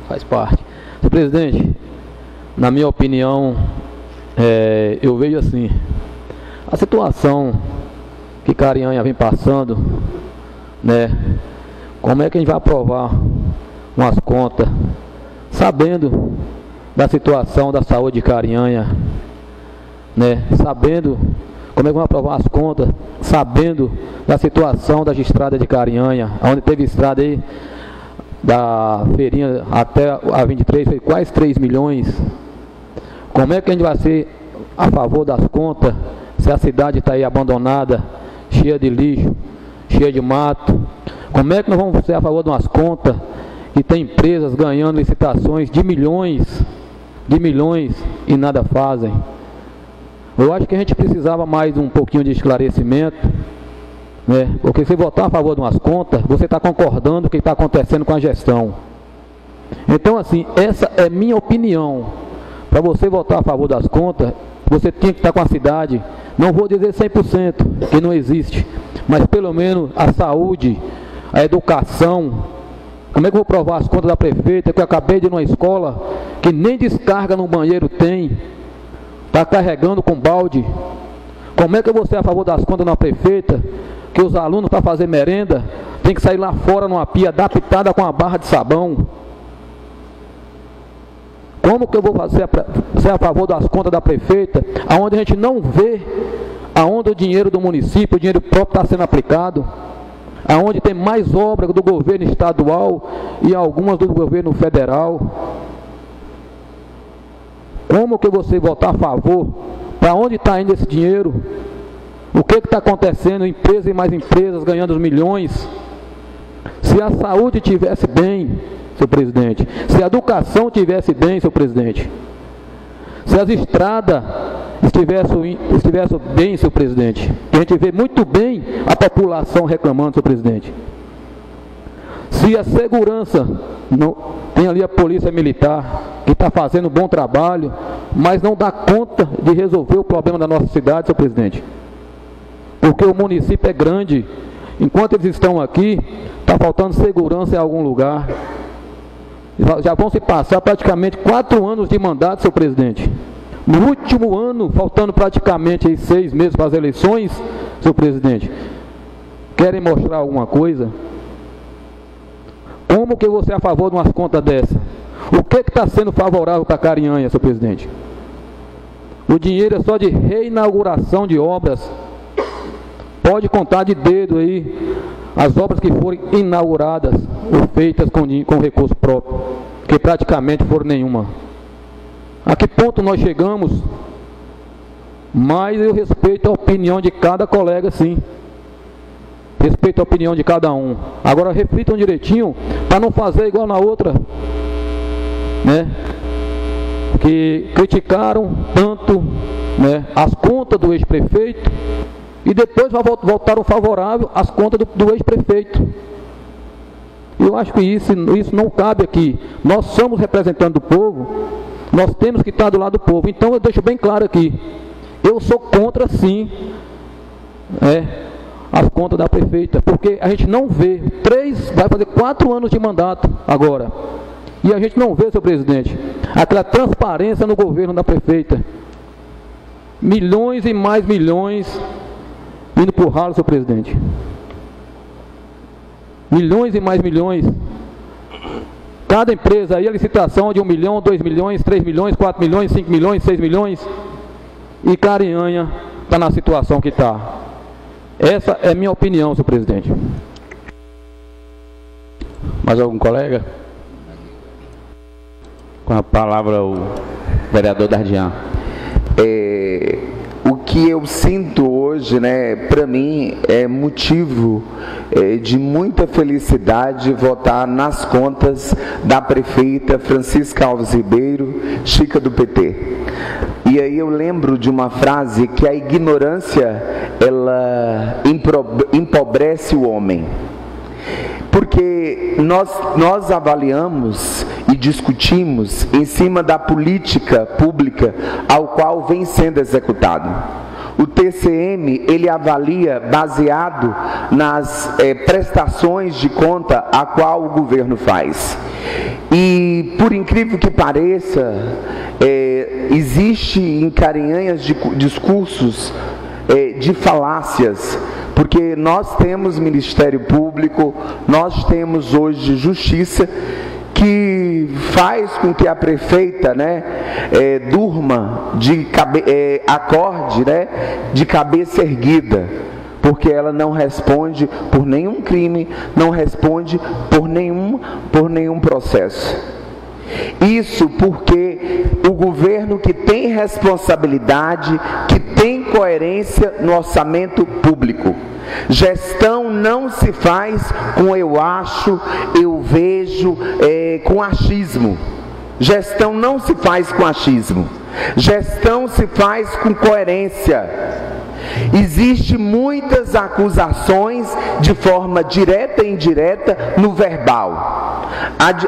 Faz parte. Senhor presidente, na minha opinião, eu vejo assim, a situação que Carinhanha vem passando, né? Como é que a gente vai aprovar umas contas, sabendo da situação da saúde de Carinhanha, né? Sabendo como é que vamos aprovar as contas, sabendo da situação das estradas de Carinhanha, onde teve estrada aí da feirinha até a 23, foi quase 3 milhões. Como é que a gente vai ser a favor das contas se a cidade está aí abandonada, cheia de lixo, cheia de mato? Como é que nós vamos ser a favor de umas contas que tem empresas ganhando licitações de milhões e nada fazem? Eu acho que a gente precisava mais um pouquinho de esclarecimento, né? Porque se votar a favor de umas contas, você está concordando com o que está acontecendo com a gestão. Então, assim, essa é minha opinião. Para você votar a favor das contas, você tem que estar com a cidade, não vou dizer 100%, que não existe, mas pelo menos a saúde, a educação. Como é que eu vou provar as contas da prefeita, que eu acabei de ir numa escola que nem descarga no banheiro tem, está carregando com balde? Como é que eu vou ser a favor das contas na prefeita, que os alunos, para fazer merenda, tem que sair lá fora numa pia adaptada com uma barra de sabão? Como que eu vou ser a favor das contas da prefeita, aonde a gente não vê aonde o dinheiro do município, o dinheiro próprio está sendo aplicado, aonde tem mais obras do governo estadual e algumas do governo federal? Como que você votar a favor? Para onde está indo esse dinheiro? O que está acontecendo? Empresas e mais empresas ganhando os milhões. Se a saúde estivesse bem, seu presidente, se a educação estivesse bem, seu presidente, se as estradas estivessem bem, seu presidente, a gente vê muito bem a população reclamando, seu presidente. Se a segurança, não, tem ali a polícia militar, que está fazendo um bom trabalho, mas não dá conta de resolver o problema da nossa cidade, seu presidente. Porque o município é grande, enquanto eles estão aqui, está faltando segurança em algum lugar. Já vão se passar praticamente 4 anos de mandato, seu presidente. No último ano, faltando praticamente aí 6 meses para as eleições, seu presidente, querem mostrar alguma coisa? Como que você é a favor de umas contas dessa? O que está sendo favorável para Carinhanha, seu presidente? O dinheiro é só de reinauguração de obras. Pode contar de dedo aí as obras que forem inauguradas ou feitas com recurso próprio, que praticamente foram nenhuma. A que ponto nós chegamos? Mas eu respeito a opinião de cada colega, sim. Respeito a opinião de cada um. Agora reflitam direitinho para não fazer igual na outra, né? Que criticaram tanto, né, as contas do ex-prefeito e depois voltaram favorável às contas do ex-prefeito. Eu acho que isso não cabe aqui. Nós somos representantes do povo, nós temos que estar do lado do povo. Então eu deixo bem claro aqui, eu sou contra, sim, as contas da prefeita, porque a gente não vê, vai fazer 4 anos de mandato agora, e a gente não vê, seu presidente, aquela transparência no governo da prefeita. Milhões e mais milhões indo para o ralo, seu presidente. Milhões e mais milhões. Cada empresa aí, a licitação de 1 milhão, 2 milhões, 3 milhões, 4 milhões, 5 milhões, 6 milhões. E Carinhanha está na situação que está. Essa é minha opinião, senhor presidente. Mais algum colega? Com a palavra o vereador Dardian. O que eu sinto hoje, né, para mim é motivo de muita felicidade votar nas contas da prefeita Francisca Alves Ribeiro, Chica do PT. E aí eu lembro de uma frase que a ignorância, ela empobrece o homem. Porque nós avaliamos e discutimos em cima da política pública ao qual vem sendo executado. O TCM, ele avalia baseado nas prestações de conta a qual o governo faz. E, por incrível que pareça, existe em Carinhanhas discursos de falácias, porque nós temos Ministério Público, nós temos hoje Justiça, que faz com que a prefeita, né, durma, acorde, né, de cabeça erguida, porque ela não responde por nenhum crime, não responde por nenhum processo. Isso porque o governo que tem responsabilidade, que tem coerência no orçamento público. Gestão não se faz com eu acho, eu vejo, com achismo. Gestão não se faz com achismo. Gestão se faz com coerência. Existem muitas acusações de forma direta e indireta no verbal.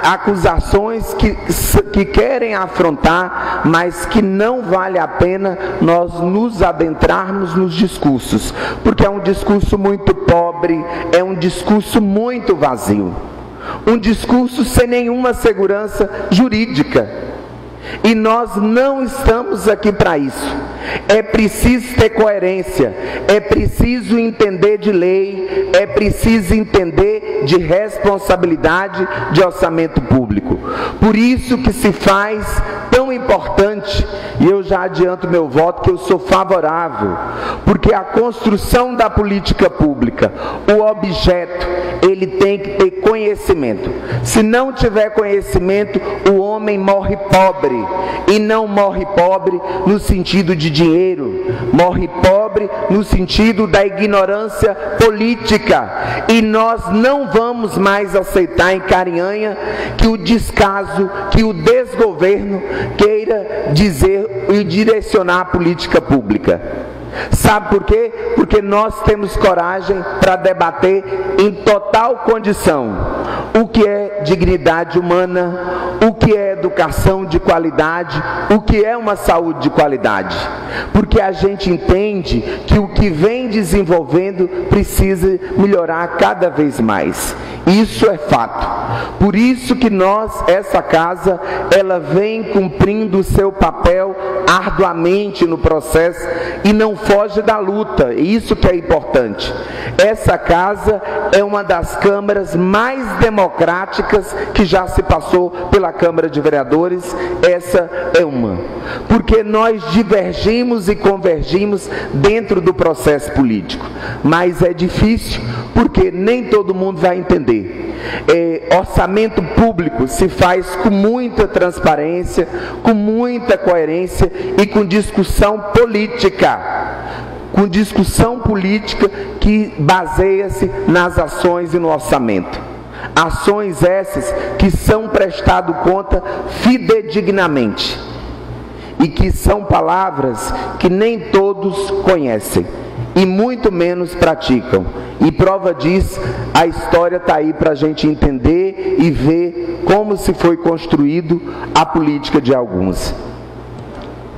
Acusações que querem afrontar, mas que não vale a pena nós nos adentrarmos nos discursos, porque é um discurso muito pobre, é um discurso muito vazio, um discurso sem nenhuma segurança jurídica. E nós não estamos aqui para isso. É preciso ter coerência, é preciso entender de lei, é preciso entender de responsabilidade de orçamento público. Por isso que se faz tão importante, e eu já adianto meu voto que eu sou favorável, porque a construção da política pública, o objeto, ele tem que ter conhecimento. Se não tiver conhecimento, o homem morre pobre, e não morre pobre no sentido de dinheiro, morre pobre no sentido da ignorância política. E nós não vamos mais aceitar em Carinhanha que o descaso, que o desgoverno queira dizer e direcionar a política pública. Sabe por quê? Porque nós temos coragem para debater em total condição o que é dignidade humana, o que é educação de qualidade, o que é uma saúde de qualidade. Porque a gente entende que o que vem desenvolvendo precisa melhorar cada vez mais. Isso é fato. Por isso que essa casa, ela vem cumprindo o seu papel arduamente no processo e não foge da luta. Isso que é importante. Essa casa é uma das câmaras mais democráticas que já se passou pela Câmara de Vereadores. Essa é uma. Porque nós divergimos e convergimos dentro do processo político. Mas é difícil, porque nem todo mundo vai entender. Orçamento público se faz com muita transparência, com muita coerência e com discussão política. Com discussão política que baseia-se nas ações e no orçamento. Ações essas que são prestado conta fidedignamente. E que são palavras que nem todos conhecem. E muito menos praticam. E prova disso, a história está aí para a gente entender e ver como se foi construído a política de alguns.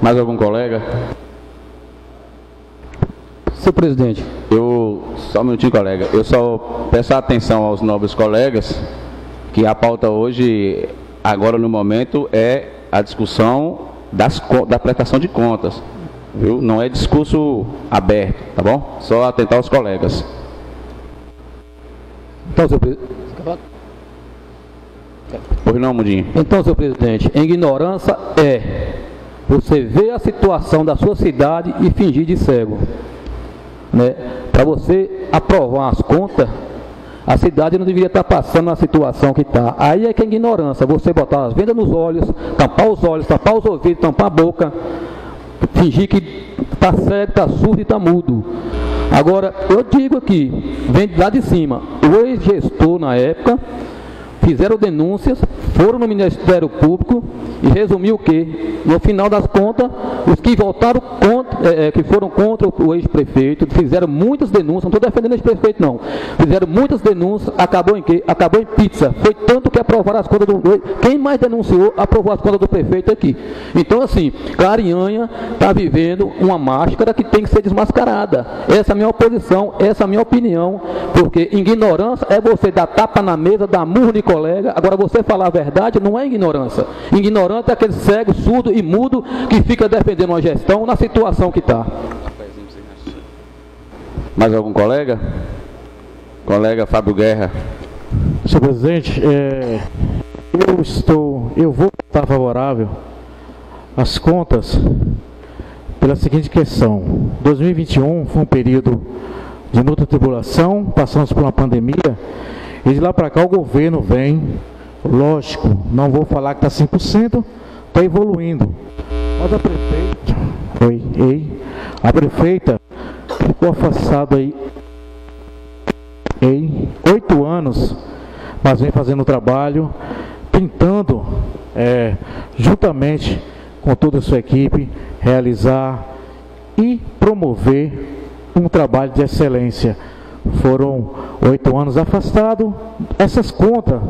Mais algum colega? Senhor presidente. Só um minutinho, colega. Eu só peço atenção aos nobres colegas que a pauta hoje, agora no momento, é a discussão da prestação de contas. Viu? Não é discurso aberto, tá bom? Só atentar aos colegas. Então, senhor presidente. Pois não, Mundinho. Então, senhor presidente, ignorância é você ver a situação da sua cidade e fingir de cego. Né? Para você aprovar as contas, a cidade não deveria estar passando na situação que está. Aí é que é ignorância, você botar as vendas nos olhos, tampar os olhos, tampar os ouvidos, tampar a boca, fingir que está cego, está surdo e está mudo. Agora, eu digo aqui, vem lá de cima, o ex-gestor na época, fizeram denúncias, foram no Ministério Público e resumiu o quê? No final das contas, os que votaram contra, que foram contra o ex-prefeito, fizeram muitas denúncias, não estou defendendo o ex-prefeito não, fizeram muitas denúncias, acabou em quê? Acabou em pizza. Foi tanto que aprovaram as contas quem mais denunciou, aprovou as contas do prefeito aqui. Então assim, Carinhanha está vivendo uma máscara que tem que ser desmascarada. Essa é a minha oposição, essa é a minha opinião, porque ignorância é você dar tapa na mesa, dar murro de colega. Agora você falar a verdade não é ignorância. Ignorante é aquele cego, surdo e mudo que fica defendendo uma gestão na situação que está. Mais algum colega? Colega Fábio Guerra. Senhor presidente, eu vou estar favorável às contas pela seguinte questão. 2021 foi um período de muita tribulação, passamos por uma pandemia, e de lá para cá o governo vem, lógico, não vou falar que está 100%, está evoluindo. Mas a prefeita ficou afastada aí em 8 anos, mas vem fazendo o trabalho, tentando, juntamente com toda a sua equipe, realizar e promover um trabalho de excelência. Foram 8 anos afastados. Essas contas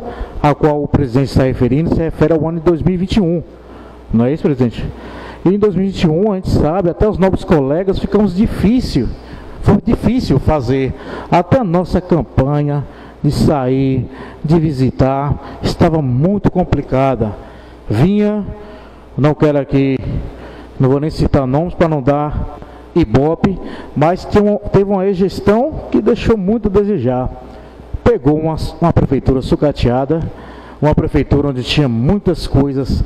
a qual o presidente está referindo se refere ao ano de 2021, não é isso, presidente? E em 2021, a gente sabe, até os novos colegas ficamos foi difícil fazer até a nossa campanha de sair, de visitar, estava muito complicada. Não quero aqui, não vou nem citar nomes para não dar ibope, mas teve uma gestão que deixou muito a desejar. Pegou uma prefeitura sucateada, uma prefeitura onde tinha muitas coisas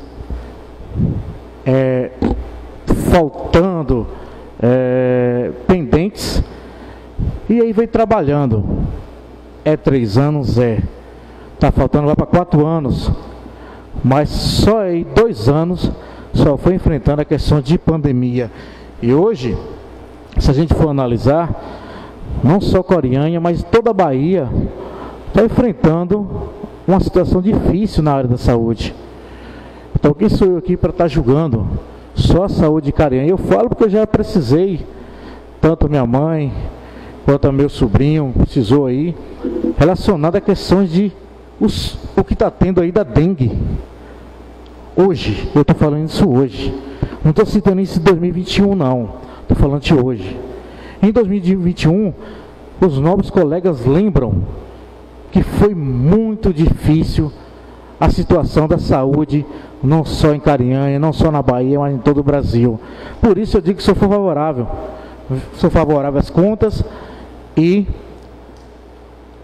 faltando, pendentes, e aí veio trabalhando. 3 anos, está faltando, vai para 4 anos, mas só aí 2 anos só foi enfrentando a questão de pandemia. E hoje, se a gente for analisar, não só Corianha, mas toda a Bahia está enfrentando uma situação difícil na área da saúde. Então quem sou eu aqui para estar julgando só a saúde de Corianha? Eu falo porque eu já precisei, tanto minha mãe quanto meu sobrinho precisou aí, relacionado a questões de o que está tendo aí da dengue. Hoje, eu estou falando isso hoje. Não estou citando isso em 2021 não, estou falando de hoje. Em 2021, os novos colegas lembram que foi muito difícil a situação da saúde, não só em Corianha, não só na Bahia, mas em todo o Brasil. Por isso eu digo que sou favorável às contas e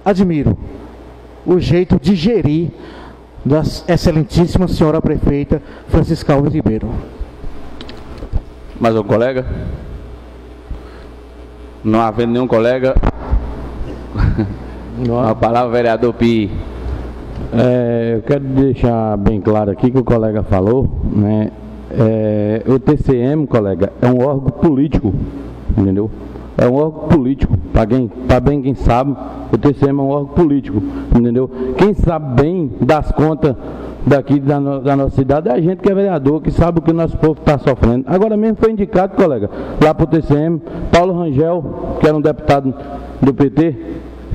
admiro o jeito de gerir da excelentíssima senhora prefeita Francisca Alves Ribeiro. Mais algum colega? Não havendo nenhum colega, a palavra vereador Pi. Eu quero deixar bem claro aqui que o colega falou, né? O TCM, colega, é um órgão político, entendeu? É um órgão político, para bem quem sabe, o TCM é um órgão político, entendeu? Quem sabe bem das contas daqui da nossa cidade é a gente que é vereador, que sabe o que o nosso povo está sofrendo. Agora mesmo foi indicado, colega, lá para o TCM, Paulo Rangel, que era um deputado do PT,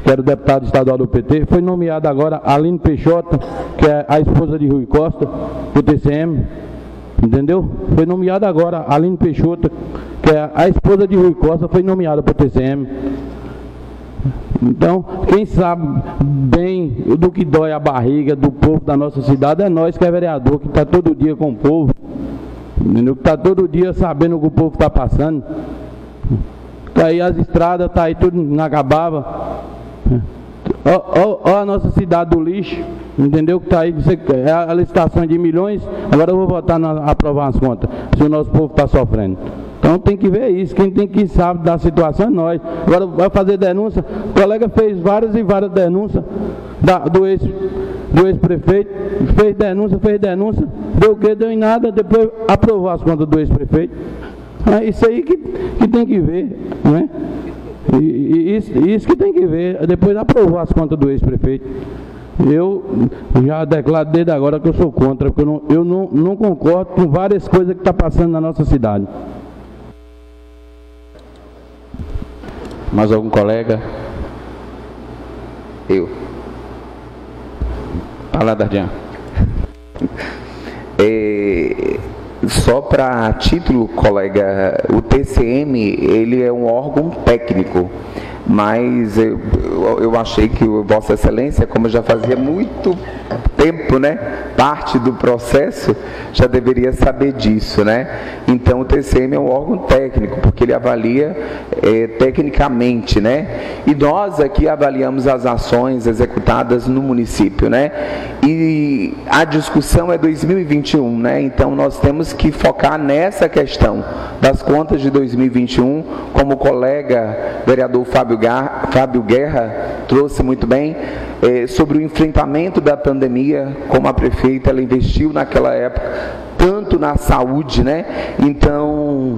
que era o deputado estadual do PT, foi nomeado agora Aline Peixoto, que é a esposa de Rui Costa, do TCM, entendeu? Foi nomeada agora Aline Peixoto, que é a esposa de Rui Costa, foi nomeada para o TCM. Então, quem sabe bem do que dói a barriga do povo da nossa cidade é nós que é vereador, que está todo dia com o povo, entendeu? Que está todo dia sabendo o que o povo está passando. Tá aí as estradas, tá aí tudo inacabável. Ó a nossa cidade do lixo, entendeu? Que tá aí, é a licitação de milhões. Agora eu vou votar a aprovar as contas, se o nosso povo está sofrendo. Então tem que ver isso, quem tem que saber da situação é nós. Agora vai fazer denúncia, o colega fez várias e várias denúncias do ex-prefeito, fez denúncia, deu o que? Deu em nada, depois aprovou as contas do ex-prefeito. É isso aí que tem que ver, não é? Isso que tem que ver, depois aprovou as contas do ex-prefeito. Eu já declaro desde agora que eu sou contra, porque eu não concordo com várias coisas que estão passando na nossa cidade. Mais algum colega? Eu. Fala, Dardian. Só para título, colega, o TCM, ele é um órgão técnico, mas eu achei que Vossa Excelência, como já fazia muito tempo tempo, né? Parte do processo já deveria saber disso, né? Então o TCM é um órgão técnico, porque ele avalia tecnicamente, né? E nós aqui avaliamos as ações executadas no município, né? E a discussão é 2021, né? Então nós temos que focar nessa questão das contas de 2021, como o colega vereador Fábio Guerra trouxe muito bem, sobre o enfrentamento da pandemia, como a prefeita ela investiu naquela época, tanto na saúde, né? Então,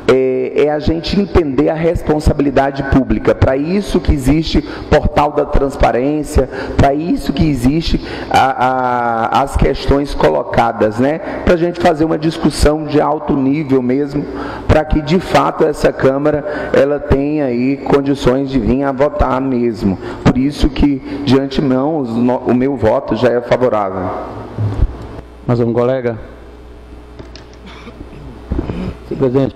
é a gente entender a responsabilidade pública. Para isso que existe portal da transparência, para isso que existe as questões colocadas, né? Para a gente fazer uma discussão de alto nível mesmo, para que de fato essa Câmara ela tenha aí condições de vir a votar mesmo. Por isso que de antemão o meu voto já é favorável. Mais um colega? Senhor presidente,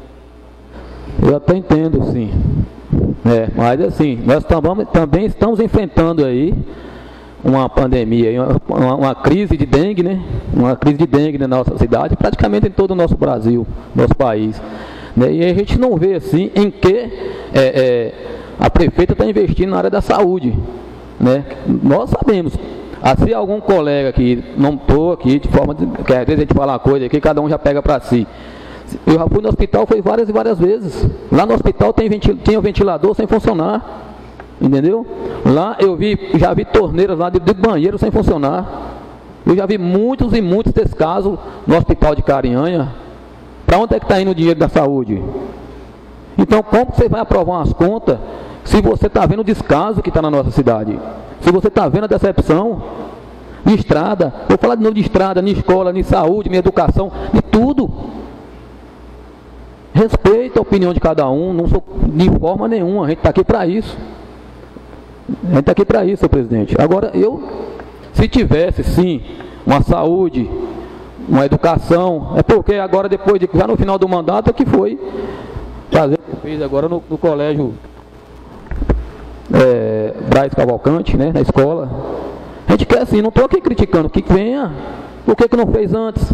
eu até entendo, sim, mas assim, nós também estamos enfrentando aí uma pandemia, uma crise de dengue, né? Uma crise de dengue na nossa cidade, praticamente em todo o nosso Brasil, nosso país, né? E a gente não vê assim em que a prefeita está investindo na área da saúde, né? Nós sabemos. Se algum colega aqui, não estou aqui de forma que às vezes a gente fala uma coisa aqui, cada um já pega para si. Eu já fui no hospital, foi várias e várias vezes. Lá no hospital tinha um ventilador sem funcionar, entendeu? Lá eu já vi torneiras lá de banheiro sem funcionar. Eu já vi muitos e muitos desses casos no hospital de Carinhanha. Para onde é que está indo o dinheiro da saúde? Então, como você vai aprovar umas contas se você está vendo o descaso que está na nossa cidade? Se você está vendo a decepção de estrada, vou falar de novo de estrada, de escola, de saúde, de educação, de tudo. Respeita a opinião de cada um, não sou de forma nenhuma, a gente está aqui para isso. A gente está aqui para isso, senhor presidente. Agora, se tivesse sim uma saúde, uma educação, é porque agora depois já no final do mandato é que foi fazer o que fez agora no colégio Braz Cavalcante, né, na escola. A gente quer assim, não estou aqui criticando, que venha, por que não fez antes?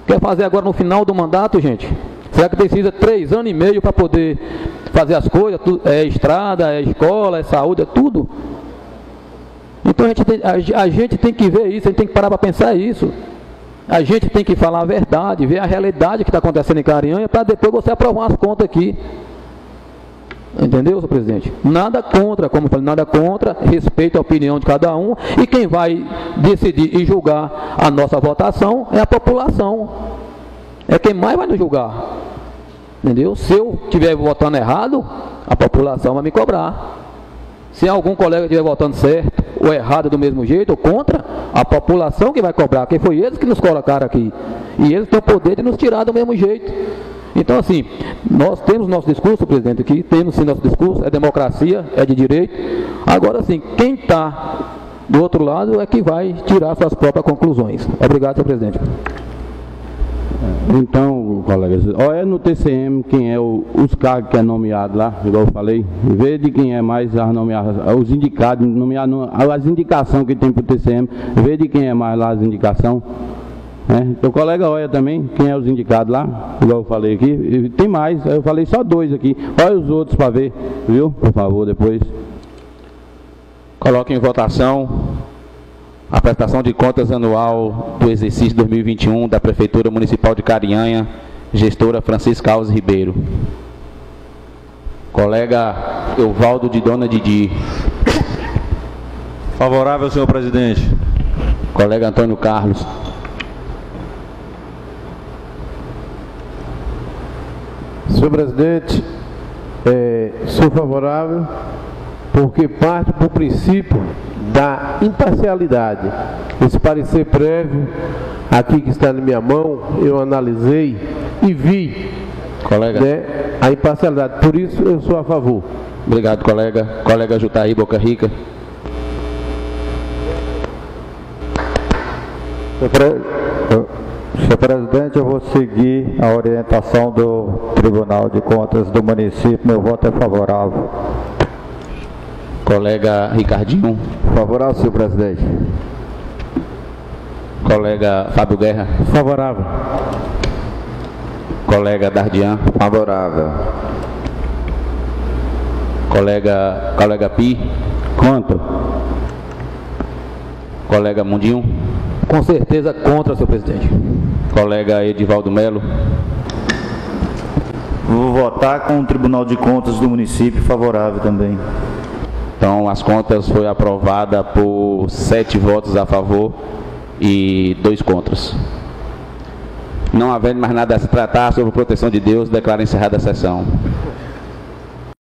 Quer fazer agora no final do mandato, gente? Será que precisa 3 anos e meio para poder fazer as coisas? É estrada, é escola, é saúde, é tudo. Então a gente tem que ver isso, a gente tem que parar para pensar isso. A gente tem que falar a verdade, ver a realidade que está acontecendo em Carinhanha, para depois você aprovar as contas aqui. Entendeu, senhor presidente? Nada contra, como eu falei, nada contra, respeito a opinião de cada um, e quem vai decidir e julgar a nossa votação é a população. É quem mais vai nos julgar. Entendeu? Se eu estiver votando errado, a população vai me cobrar. Se algum colega estiver votando certo ou errado do mesmo jeito, ou contra, a população que vai cobrar, porque foi eles que nos colocaram aqui. E eles têm o poder de nos tirar do mesmo jeito. Então, assim, nós temos nosso discurso, presidente, aqui, temos sim nosso discurso, é democracia, é de direito. Agora, sim, quem está do outro lado é que vai tirar suas próprias conclusões. Obrigado, senhor presidente. Então, colegas, olha no TCM quem é os cargos que é nomeado lá, igual eu falei, vê de quem é mais as nomeadas, os indicados, as indicações que tem para o TCM, vê de quem é mais lá as indicações. Então, colega, olha também quem é os indicados lá, igual eu falei aqui, e tem mais, eu falei só 2 aqui, olha os outros para ver, viu? Por favor, depois. Coloque em votação a prestação de contas anual do exercício 2021 da Prefeitura Municipal de Carinhanha, gestora Francisca Alves Ribeiro. Colega Evaldo de Dona Didi. Favorável, senhor presidente. Colega Antônio Carlos. Senhor presidente, sou favorável porque parte do princípio da imparcialidade. Esse parecer prévio aqui que está na minha mão, eu analisei e vi, colega, né, a imparcialidade. Por isso eu sou a favor. Obrigado, colega. Colega Jutaí Boca Rica. Senhor presidente, eu vou seguir a orientação do Tribunal de Contas do município. Meu voto é favorável. Colega Ricardinho. Favorável, senhor presidente. Colega Fábio Guerra. Favorável. Colega Dardian. Favorável. Colega Pi. Contra. Colega Mundinho. Com certeza contra, senhor presidente. Colega Edivaldo Melo. Vou votar com o Tribunal de Contas do município favorável também. Então, as contas foi aprovada por 7 votos a favor e 2 contras. Não havendo mais nada a se tratar sobre a proteção de Deus, declaro encerrada a sessão.